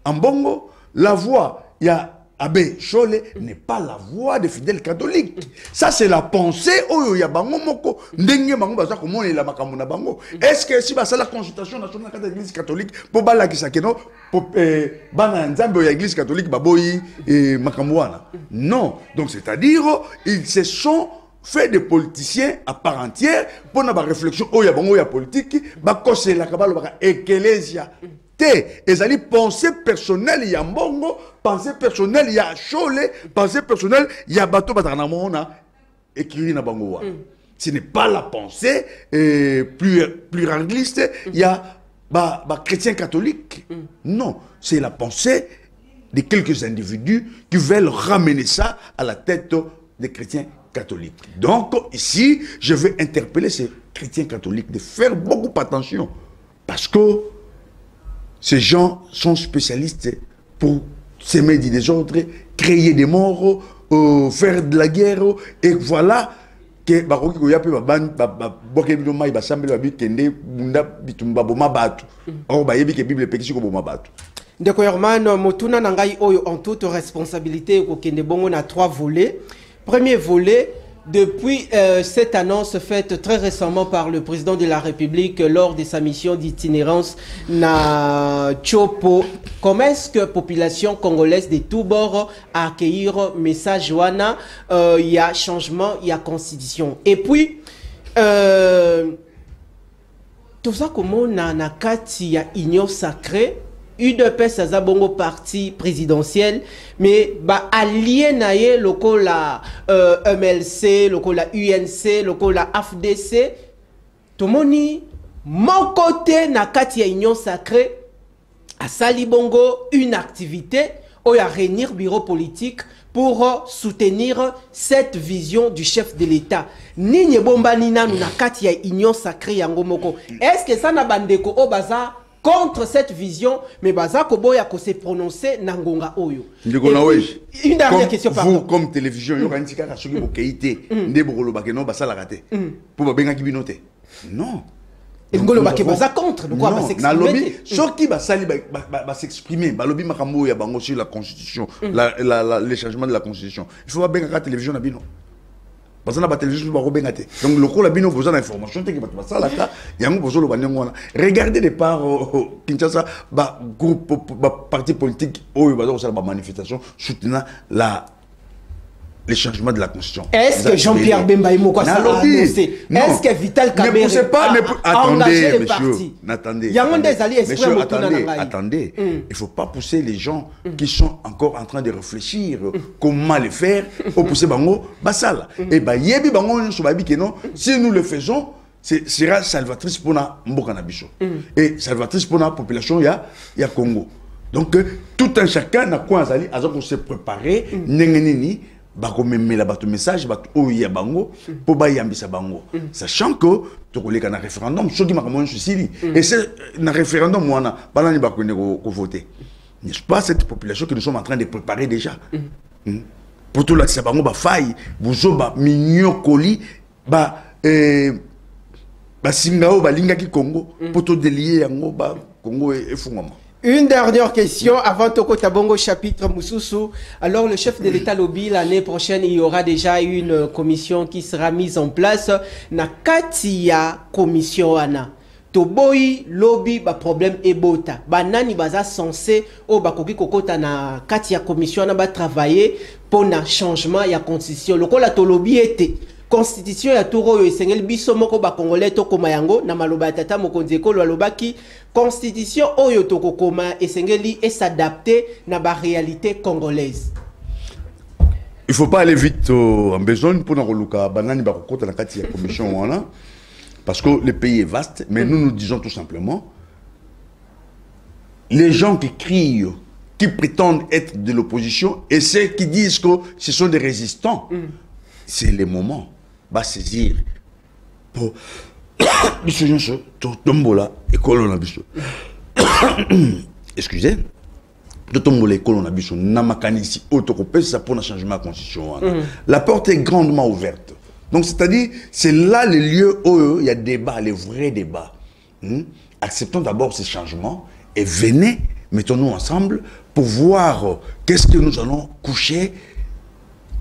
C: Ambongo, la voix ya Abbé Chole n'est pas la voix des fidèles catholiques. Ça, c'est la pensée. Oh, ya bango moko. Ndenge bango baza komona la makambo na bango. Est-ce que si basa la consultation nationale de l'église catholique pour bala kisakeno pour bana nzambe ya église catholique baboyi makambo wana? Non. Donc c'est-à-dire ils se sont fait des politiciens à part entière pour na ba réflexion oh ya bango ya politique ba kose la kabalo ba ecclesia. Et ça dit pensée personnelle, il y a Mbongo, pensée personnelle, il y a Chole, pensée personnelle, il y a Bato Batanamona, écrit na Bangoa. Ce n'est pas la pensée pluraliste, il y a chrétiens catholiques. Non, c'est la pensée de quelques individus qui veulent ramener ça à la tête des chrétiens catholiques. Donc, ici, je vais interpeller ces chrétiens catholiques de faire beaucoup attention. Parce que ces gens sont spécialistes pour semer des désordres, créer des morts, faire de la guerre. Et voilà que
B: Ndeko Herman, Motuna Nangai Oyo en toute responsabilité au Kendebongo na 3 volets. Premier volet, depuis cette annonce faite très récemment par le président de la République lors de sa mission d'itinérance na Chopo, comment est-ce que la population congolaise de tous bords a accueilli le message wana, il y a changement, il y a constitution. Et puis, tout ça comment on a kati ya union sacrée UDPS aza bongo parti présidentiel mais ba allié naie loko la MLC loko la UNC loko la FDC tomoni mon côté na kati ya union sacrée à sali bongo une activité ou à réunir bureau politique pour soutenir cette vision du chef de l'État. Ni bomba ni nanu na kati ya union sacrée yango moko. Est-ce que ça na bandeko o baza contre cette vision mais baza ko boya ko se prononcer nangonga oyo. Une dernière question par
C: vous comme télévision yo kanti kaka soki bo keité nde bo lo bakeno basala raté. Pour ba benga kibinote. Non.
B: Ngolo baké baza contre le quoi va s'exprimer.
C: Soki basali ba s'exprimer, ba lobi makambo ya bango sur la constitution, les changements de la constitution. Il faut pas benga la télévision na bino. Parce que la télévision va rebenga té. Donc le col a bino besoin d'information té que ba sala ka yango bozo lo banengo na. Regardez les par Kinshasa ba groupe ba parti politique oyo ba sala ba manifestation soutenant les changements de la Constitution.
B: Est-ce que Jean-Pierre Bemba Imoko a annoncé? Est-ce que Vital Kamerhe
C: a engagé les partis?
B: Attendez,
C: attendez. Il ne faut pas pousser les gens qui sont encore en train de réfléchir comment le faire pour pousser Bango Bassal. Et Yebi Bango si nous le faisons, ce sera salvatrice pour la Mbokanabicho. Et salvatrice pour la population, il y a Congo. Donc, tout un chacun n'a quoi à dire, on s'est préparé, bako memela bato message bato oya bango po ba yambisa bango sachant que to koleka na référendum soki makamon susili et c'est na référendum wana balani bako ne ko voter n'est-ce pas cette population que nous sommes en train de préparer déjà pour tout là c'est bango ba faille buzo ba mignokoli ba singao ba linga ki Congo pour to délier yango ba Congo et fungama.
B: Une dernière question avant Toko Tabongo chapitre Moussoussou. Alors le chef de l'État lobby l'année prochaine il y aura déjà une commission qui sera mise en place. Na katia commission ana. Toboy lobby ba problème ebota. Banani baza censé o bakoki kokota na katia commission ana ba travailler pour na changement ya constitution. Lokola to lobby était constitution ya toro yo esengeli biso moko ba congolais to koma yango na maloba tata mokonzi ekolo alobaki constitution oyo to kokoma esengeli et s'adapter na ba réalité congolaise.
C: Il faut pas aller vite en besogne pour na koluka banani ba kokota na kati ya commission wana parce que le pays est vaste mais nous disons tout simplement les gens qui crient qui prétendent être de l'opposition et ceux qui disent que ce sont des résistants c'est le moment va saisir pour excusez pour le changement de constitution. La porte est grandement ouverte. Donc c'est-à-dire c'est là le lieu où il y a débat, les vrais débats. Acceptons d'abord ces changements et venez, mettons-nous ensemble pour voir qu'est-ce que nous allons coucher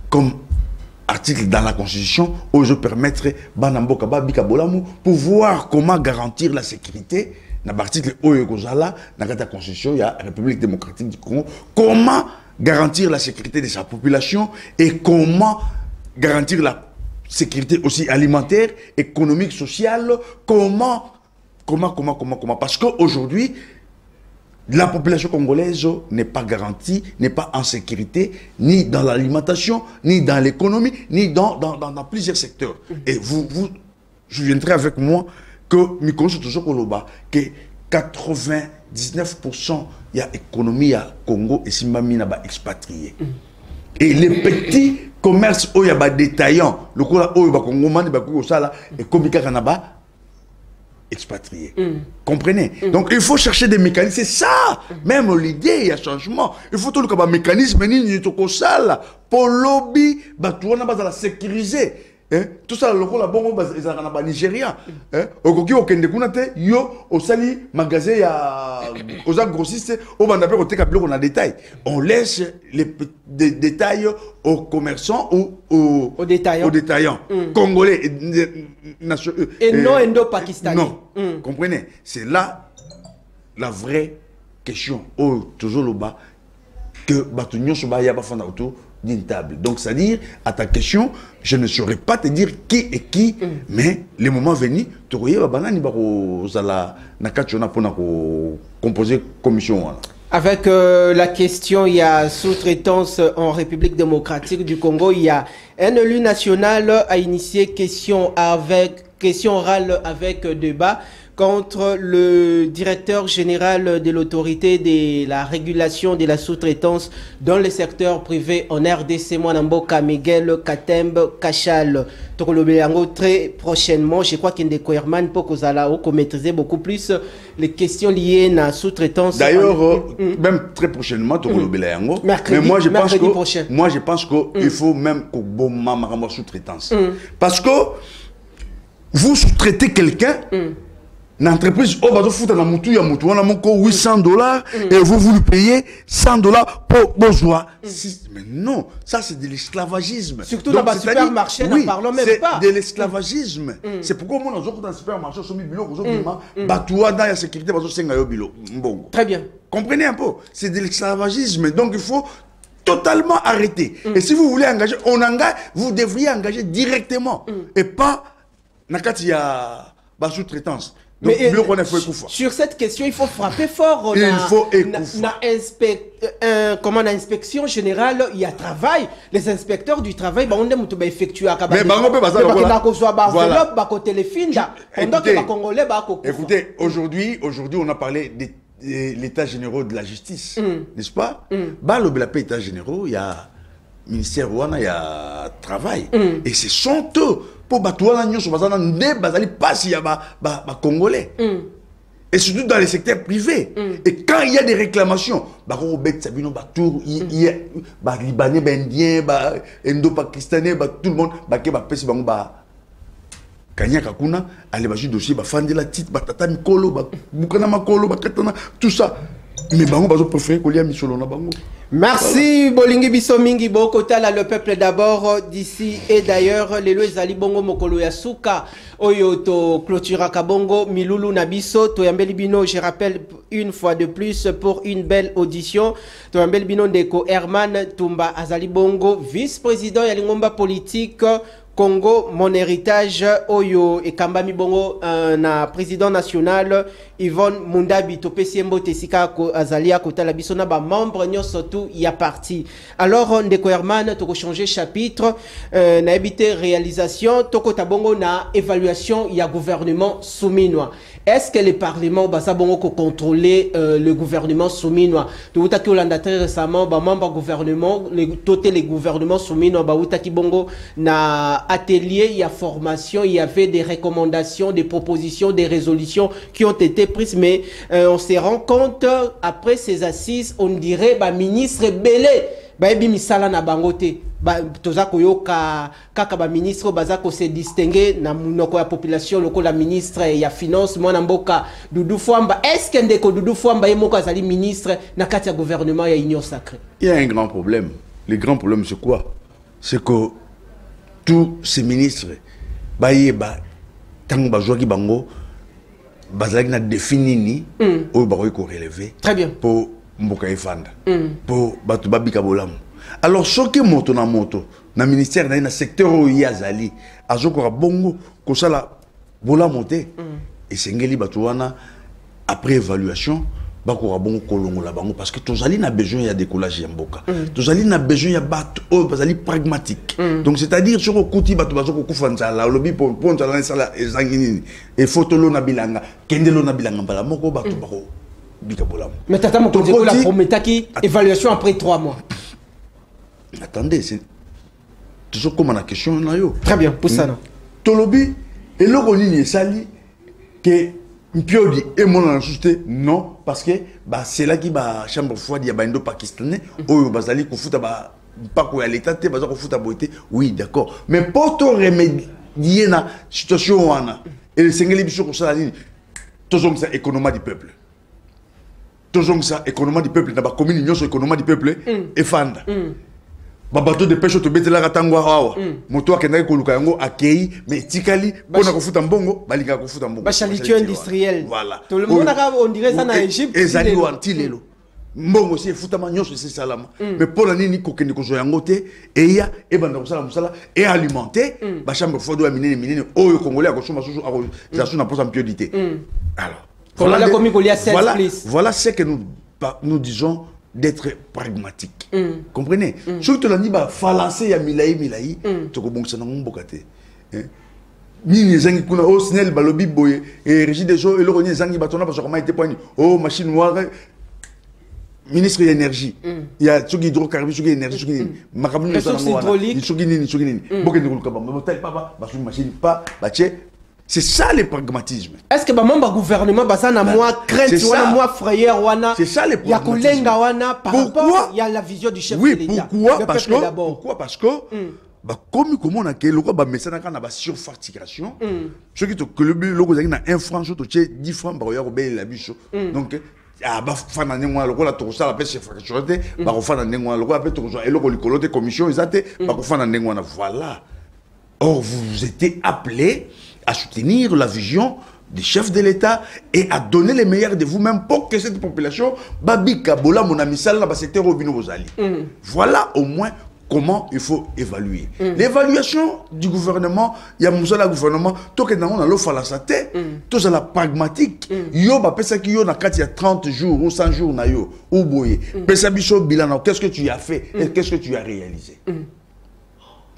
C: comme article dans la Constitution où je permettrai pour voir comment garantir la sécurité dans l'article Oyokozala dans la Constitution il y a la République démocratique du Congo, comment garantir la sécurité de sa population et comment garantir la sécurité aussi alimentaire, économique, sociale, comment parce qu'aujourd'hui la population congolaise n'est pas garantie, n'est pas en sécurité, ni dans l'alimentation, ni dans l'économie, ni dans plusieurs secteurs. Et vous viendrez avec moi que nous connaissons toujours que 99% il y a économie à Congo et Simbami n'a pas expatrié. Et les petits commerces où il y a détaillants, le Congo où il y a Congo man et Komika Kanaba expatriés. Comprenez? Donc il faut chercher des mécanismes. C'est ça, même l'idée, il y a changement. Il faut tout le mécanisme pour lobby, pour la sécuriser. Tout ça, le rôle bon, ils ont Nigeria. Au yo, au sali, magasin, aux grossistes, au bandapé, on a détail. On laisse les détails aux commerçants ou aux détaillants. Congolais
B: et non indo-pakistanais.
C: Non, comprenez? C'est là la vraie question. Toujours le bas que Batunion Soba Yaba Fanda autour d'une table. Donc, c'est-à-dire, à ta question, je ne saurais pas te dire qui est qui, mais le moment venu, tu vois, composer commission.
B: Avec la question, il y a sous-traitance en République démocratique du Congo. Il y a un élu national a initié question orale avec débat contre le directeur général de l'autorité de la régulation de la sous-traitance dans le secteur privé en RDC, Mwanamboka Miguel Katembe Kachal. Très prochainement, je crois qu'il y a des Herman pour qu'on maîtriser beaucoup plus les questions liées à la sous-traitance.
C: D'ailleurs, même très prochainement, mais moi je pense qu'il faut même qu'on ait sous-traitance. Parce que vous sous-traitez quelqu'un. L'entreprise, oh, bah, fout dans moutou, on a mon $800 et vous lui payez $100 pour besoin. Mais non, ça c'est de l'esclavagisme.
B: Surtout dans le supermarché, n'en parlons même pas.
C: C'est de l'esclavagisme. C'est pourquoi moi, dans le supermarché, je suis bilo, dans la sécurité, bon.
B: Très bien.
C: Comprenez un peu, c'est de l'esclavagisme. Donc il faut totalement arrêter. Et si vous voulez engager, vous devriez engager directement et pas n'a sous-traitance. Donc,
B: mais sur cette question, il faut frapper fort.
C: Il faut
B: l'inspection générale, il y a travail. Les inspecteurs du travail, on a effectué à
C: écoutez, aujourd'hui, on a parlé de l'état général de la justice, n'est-ce pas? L'état général, il y a ministère, il y a travail. Et ce sont eux. Congolais. Et surtout dans les secteurs privés. Et quand il y a des réclamations, il y a Libanais, Indiens, Indo-Pakistanais, tout le monde, tout ça. Mais
B: merci Bolingi Biso Mingi Bokotala, le peuple d'abord d'ici et d'ailleurs les lois Ali Bongo Mokolo Yasuka Oyoto Clôtura Kabongo Milulu Nabiso Toyambeli Bino. Je rappelle une fois de plus pour une belle audition Toyambeli Bino Ndeko Herman Tumba Azali Bongo, vice-président Yalingomba politique Congo, mon héritage, Oyo et Kambami Bongo, na président national, Yvonne Mundabi, Topesiembo Tessika, Azalia, Kotala Bisona, membre, nyo surtout, y a parti. Alors, Ndeko Herman, toko changer chapitre, na évité réalisation, toko tabongo na évaluation, y a gouvernement souminois. Est-ce que le Parlement va contrôler le gouvernement souminois? Tout à fait, très récemment, membre gouvernement, les gouvernements souminois, bongo na atelier, il y a formation, il y avait des recommandations, des propositions, des résolutions qui ont été prises, mais on se rend compte après ces assises, on dirait ministre Belé, misala na bangote. Toza koyoka kaka ba ministre baza ko se distinguer na munoko ya population loko la ministre ya finance mwana mboka Doudou Fwamba. Est-ce que ndeko Doudou Fwamba yemoko azali ministre na kati ya gouvernement ya Union Sacrée?
C: Il y a un grand problème. Le grand problème c'est quoi? C'est que tous ces ministres tant bazoaki bango bazalaki na définini oyo bakoki ko relever.
B: Très bien.
C: Pour mboka efanda. Pour batu babika bolamu. Alors, ce qui est na moto, na ministère, na secteur où il y a Zali, à Zokora Bongo, comme ça, la bola monté, et c'est ngeli batouana, après évaluation, bakora bongo kolongo la bango, parce que Tozali n'a besoin, il y a décollage yamboka. Tozali n'a besoin, il y a bat, oh, Tozali pragmatique. Donc, c'est-à-dire, sur le côté, batou bazoko kufanza, la lobby pour la sala, et zangini, et photolo na bilanga, kendelo na bilanga, bala moko batou bako, bika bolam.
B: Mais tata mon côté, la prometaki, évaluation après 3 mois.
C: Attendez, c'est toujours comme la question.
B: Très bien, pour ça.
C: Tolobi, et le Ronini est sali, que Mpiodi et mon société, non, parce que c'est là qui va chambre froide, il y a des Pakistanais, ou Bazali, qu'on fout à pas quoi l'état, bazar qu'on fout à beauté. Oui, d'accord. Mais pour te remédier la situation, et le Sénégalais, sur ça, toujours ça, économie du peuple. Toujours ça, économie du peuple, dans la commune, sur économie du peuple, et fan. Bateau de pêche to betela katangwa hawa moto akenda ko luka yango akei mais tikali pona ko futa mbongo balinga ko futa mbongo
B: bachalité industrielle.
C: Voilà,
B: tout le monde on dirait ça na Égypte
C: ezali wanti lelo mbongo si efutama nyonso c'est salama mais pour la nini kokende ko joyango te et ya e banda ko sala musala et alimenter ba chambre fodo ya minene oyo congolais a ko choma susu a ça na posa priorité alors voilà ce que nous disons d'être pragmatique comprenez surtout la ni ba falancer ya milai to ko bongsa na mboka te ni zangi kuna o snel balobi boye et régime des eaux et le roni zangi batona parce que comment était poigné oh machine noire ministre de l'énergie il y a tsugi hydrocarbures tsugi énergie tsugi makamuni tsugi nini bokende ko lukaba motel papa ba machine pas ba c'est ça le pragmatisme.
B: Est-ce que le gouvernement a moins crainte, moins frayeur,
C: c'est ça le
B: pragmatisme. Par rapport, il y a la vision du chef de l'État.
C: Pourquoi? Parce que comme on a le message na surfacturation, ceux qui que le 1 franc sur 10 francs ba ya obéir la bicho. Donc ba fana ngwa lo la to sala pe surfacturation ba ko fana ngwa lo pe to et lo likolo de commission ezate ba ko fana ngwa na voilà. Or vous étiez appelés à soutenir la vision des chefs de l'État et à donner les meilleurs de vous-même pour que cette population babika bola mon ami sala ba secteur robino bozali. Voilà au moins comment il faut évaluer. L'évaluation du gouvernement, il y a un gouvernement, tout que dans l'eau falasate, tout ça la pragmatique. Yo ba pesa ki yo na kati ya 30 jours ou 100 jours na yo ou boye. Pesa biso bilan, qu'est-ce que tu as fait et qu'est-ce que tu as réalisé.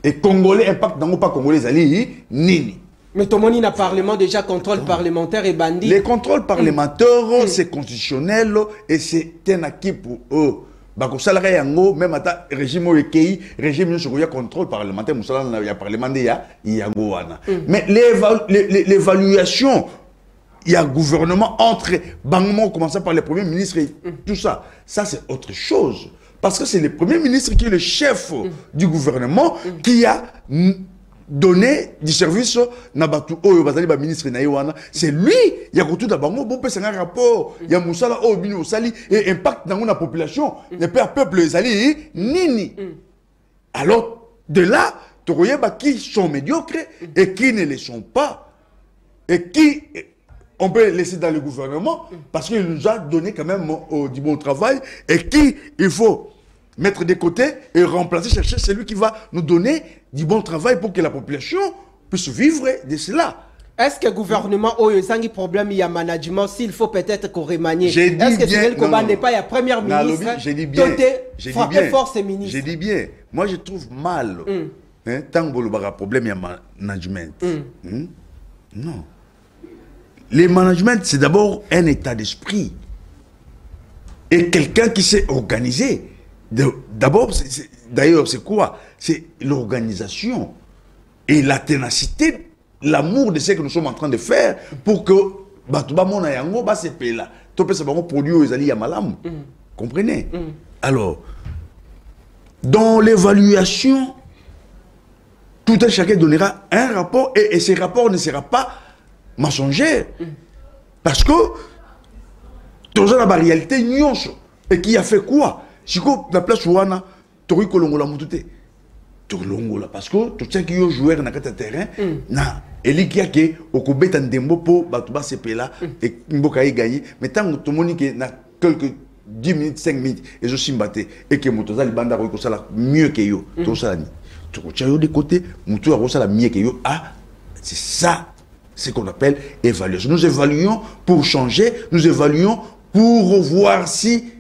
C: Et Congolais impact dans pas Congolais ali nini.
B: Mais tout le monde a parlement déjà contrôle parlementaire et bandit.
C: Les contrôles parlementaires c'est constitutionnel et c'est un acquis pour eux. Bako salarié yango même ata régime EKI régime sur ya contrôle parlementaire musala ya parlementaire ya yango wana. Mais l'évaluation il y a gouvernement entre bangement commençant par les premiers ministres et tout ça c'est autre chose parce que c'est le premier ministre qui est le chef du gouvernement qui a donné du service nabatu oyo bazali ba ministre na yewana c'est lui il y a tout d'abord bon pesa un rapport il y a musala o bino sali et impact dans la population le peuple sali nini alors de là tokoyeba qui sont médiocres et qui ne le sont pas et qui on peut laisser dans le gouvernement parce qu'il nous a donné quand même du bon travail et qui il faut mettre de côté et remplacer, chercher celui qui va nous donner du bon travail pour que la population puisse vivre de cela.
B: Est-ce que le gouvernement a un problème, il y a management, s'il faut peut-être qu'on remanie?
C: Est-ce
B: que Cyril Koba n'est pas la première ministre?
C: J'ai dit bien.
B: Force ministre.
C: J'ai dit bien. Moi, je trouve mal. Tant que le problème, il y a management. Non. Le management, c'est d'abord un état d'esprit. Et quelqu'un qui s'est organisé. D'abord, d'ailleurs, c'est quoi? C'est l'organisation et la ténacité, l'amour de ce que nous sommes en train de faire pour que Batouba Mona Yango ba se paye là. Topé ça va produit aux alliés à Malam. Comprenez? Alors, dans l'évaluation, tout un chacun donnera un rapport et ce rapport ne sera pas mensonger. Parce que tout ça, la réalité, nyonso. Et qui a fait quoi? Si la place où on a Tori Kolongola Moutouté, Kolongola, parce que tout ce qui est joueur dans le terrain, na Elikia qui au Koubet en Dembo pour Batouba Sepela et Mboka gagné, mais tant que tout le monde qui n'a quelques 10 minutes, 5 minutes, et je suis battu, et que Moutoza, le banda Rokosala mieux que yo, tout ça, tu as de côté, Moutoza Rokosala mieux que yo, ah, c'est ça, ce qu'on appelle évaluation. Nous évaluons pour changer, nous évaluons pour revoir si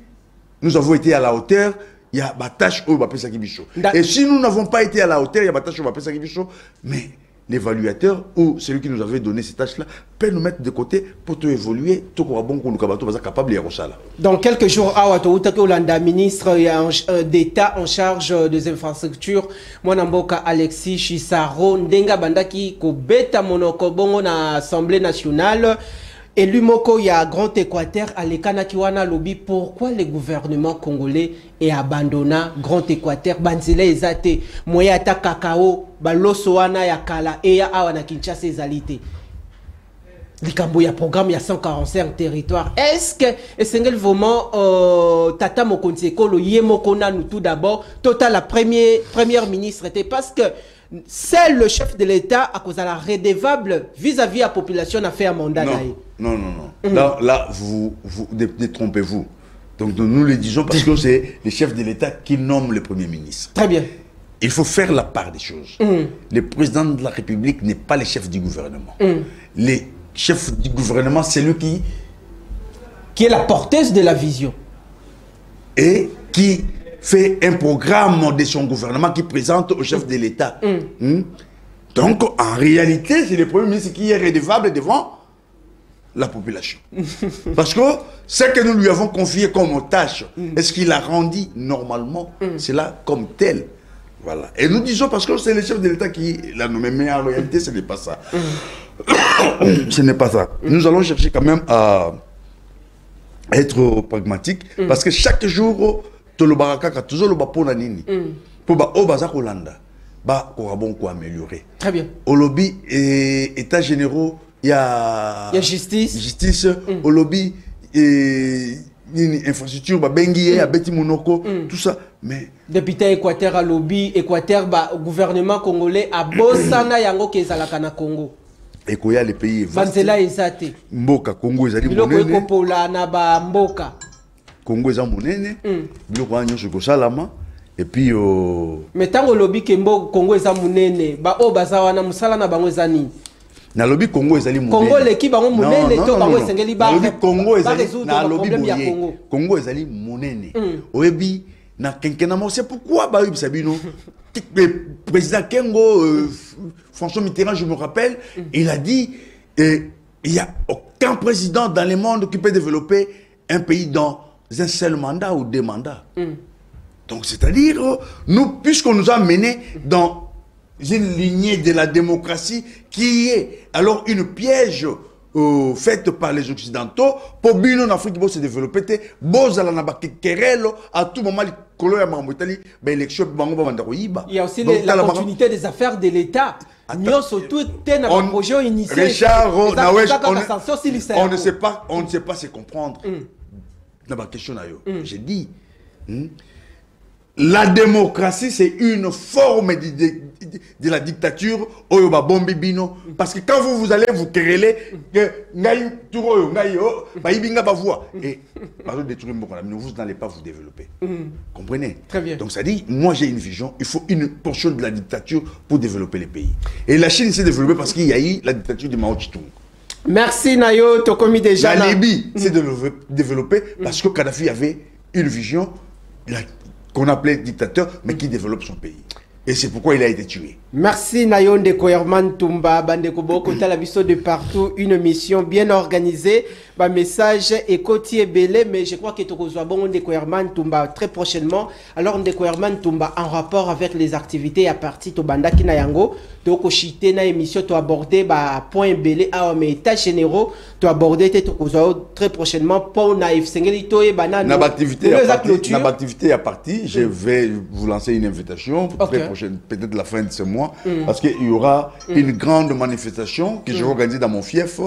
C: nous avons été à la hauteur, il y a Batache ou Bapesa Kibicho. Et si nous n'avons pas été à la hauteur, il y a Batache ou Bapesa Kibicho, mais l'évaluateur ou celui qui nous avait donné ces tâches-là peut nous mettre de côté pour tout évoluer, tout comme bon nous sommes capables de faire ça.
B: Dans quelques jours, Hollanda, ministre d'État en charge des infrastructures, Mwanamboka Alexis Chisaro, Ndenga Bandaki, Kobeta Monokobongo na Assemblée nationale. Et l'Umoko, il y a Grand Équateur, à l'Ekana Kiwana Lobby, pourquoi le gouvernement congolais est abandonné Grand Équateur, Banzile Ezate, Moyata Kakao, Balosoana Yakala, et ya Awana Kinshasa Ezalité. Likambo, il y a programme, il y a 145 territoires. Est-ce que, c'est vraiment, Tata Mokontseko, le Yemokona, nous tout d'abord, Tota la première ministre était parce que c'est le chef de l'État à cause de la redevable vis-à-vis de la population a fait un mandat.
C: Non. Là, vous détrompez-vous. Donc nous le disons parce que c'est les chefs de l'État qui nomment le Premier ministre.
B: Très bien.
C: Il faut faire la part des choses. Le président de la République n'est pas le chef du gouvernement. Le chef du gouvernement, c'est lui
B: qui est la porteuse de la vision.
C: Et qui fait un programme de son gouvernement qui présente au chef de l'État. Donc, en réalité, c'est le Premier ministre qui est redevable devant la population. Parce que ce que nous lui avons confié comme tâche, est-ce qu'il a rendu normalement cela comme tel? Voilà. Et nous disons parce que c'est le chef de l'État qui l'a nommé, mais en réalité, ce n'est pas ça. Ce n'est pas ça. Nous allons chercher quand même à être pragmatique, parce que chaque jour, tout le baraka, toujours le bapon nini, pour baza kolanda, korabon ko améliorer.
B: Très bien.
C: Au lobby et états généraux, il y a justice, au lobby et infrastructure, bengi a beti monoko, tout ça. Mais
B: député Équateur à lobby, Équateur gouvernement congolais a bossana yango kezalaka na Congo.
C: Et qu'il y a les pays
B: vastes.
C: Mboka Congo ezali
B: monene. Na ba mboka.
C: Congo ezali monene. Biloko wana nyonso kosalama. Et puis
B: mais tango lobby ke mboka Congo ezali monene, ba o baza wana musala na bango ezani.
C: Na lobby Congo ezali monene.
B: Congo leki bango monene to bango esengeli ba.
C: Lobby Congo ezali na lobby boye. Congo ezali monene. Oyebi na kenkenamo, c'est pourquoi ba sabino le président Kengo François Mitterrand, je me rappelle, il a dit il n'y a aucun président dans le monde qui peut développer un pays dans un seul mandat ou deux mandats. Donc c'est-à-dire, nous, puisqu'on nous a menés dans une lignée de la démocratie qui est alors une piège faite par les Occidentaux, pour bien en Afrique se développer, à tout moment, il
B: y a aussi la continuité des affaires de l'État.
C: Richard, on ne sait pas se comprendre. J'ai dit, la démocratie, c'est une forme de la dictature. Parce que quand vous allez vous quereller, et vous n'allez pas vous développer. Comprenez?
B: Très bien.
C: Donc ça dit, moi j'ai une vision, il faut une portion de la dictature pour développer les pays. Et la Chine s'est développée parce qu'il y a eu la dictature de Mao Tse-tung.
B: Merci Nayo, Tokomi déjà.
C: La Libye s'est développée parce que Kadhafi avait une vision qu'on appelait dictateur, mais qui développe son pays. Et c'est pourquoi il a été tué.
B: Merci Nayon de Koyerman Tumba, Bandeko Boko Talabiso de partout, une mission bien organisée. Bah, message et côtier belé, mais je crois que Tokozwa Bon de Koyerman Tumba très prochainement. Alors de Koyerman Tumba en rapport avec les activités à partir de Banda Kinayango, donc chité na émission to aborder bah point belé à mes états généraux, to aborder Tokozwa très prochainement pour naïf Sengelito et banane.
C: L'activité à partir, je vais vous lancer une invitation très prochaine, peut-être la fin de ce mois, parce qu'il y aura une grande manifestation que je vais organiser dans mon fief.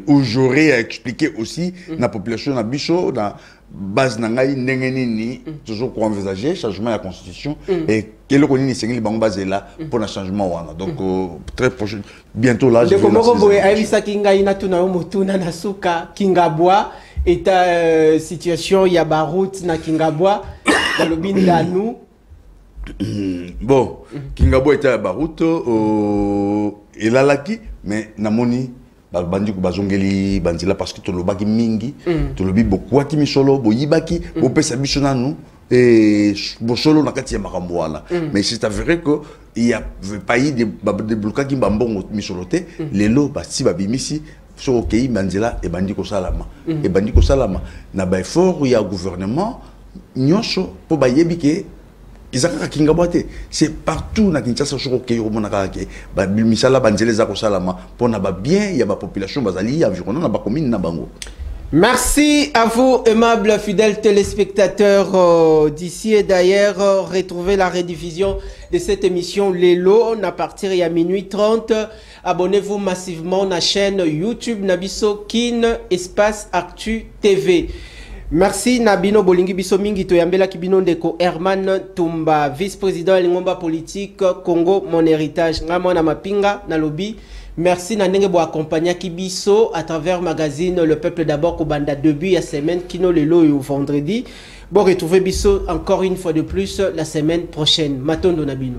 C: Où j'aurai à expliquer aussi la population à Bicho, dans base nangai nengenini, toujours pour envisager changement de la constitution et quel qu'on y est bango base là pour le changement wana. Donc très prochain, bientôt là. Je vais
B: Kingabwa et ta situation ya baroute na Kingabwa dans le Bindanu.
C: Bon, Kingabwa était à baroute et là laki mais namoni bandi ko bazongeli bandila parce que to lobaki mingi to lobi beaucoup ki misolo boyibaki bo pesa biso nanu et bosolo na kati ya makambo wana mais c'est avéré que il y a pas eu de blocage mbambongo misoloté lelo ba si babimisi so okei bandila e bandi ko salama e bandi ko salama na ba effort ya gouvernement nyonso po bayebike. C'est partout na Kinshasa que misala banzele za ko salama pona ba bien ya ba population bazali environnement na ba commune na bango.
B: Merci à vous, aimables fidèles téléspectateurs d'ici et d'ailleurs. Retrouvez la rediffusion de cette émission Lelo à partir de minuit 30. Abonnez-vous massivement à la chaîne YouTube Nabiso Kin Espace Actu TV. Merci Nabino Bolingi Biso Mingi Toyambela Kibino Ndeko Herman Tumba, vice-président Lingomba politique Congo Mon Héritage. Ngamona Mapinga Nalobi Merci Nanenge bo accompagner Kibiso à travers magazine Le Peuple d'abord au banda début la semaine Kino Lelo et au vendredi. Bon retrouver Biso encore une fois de plus la semaine prochaine. Matondo Nabino.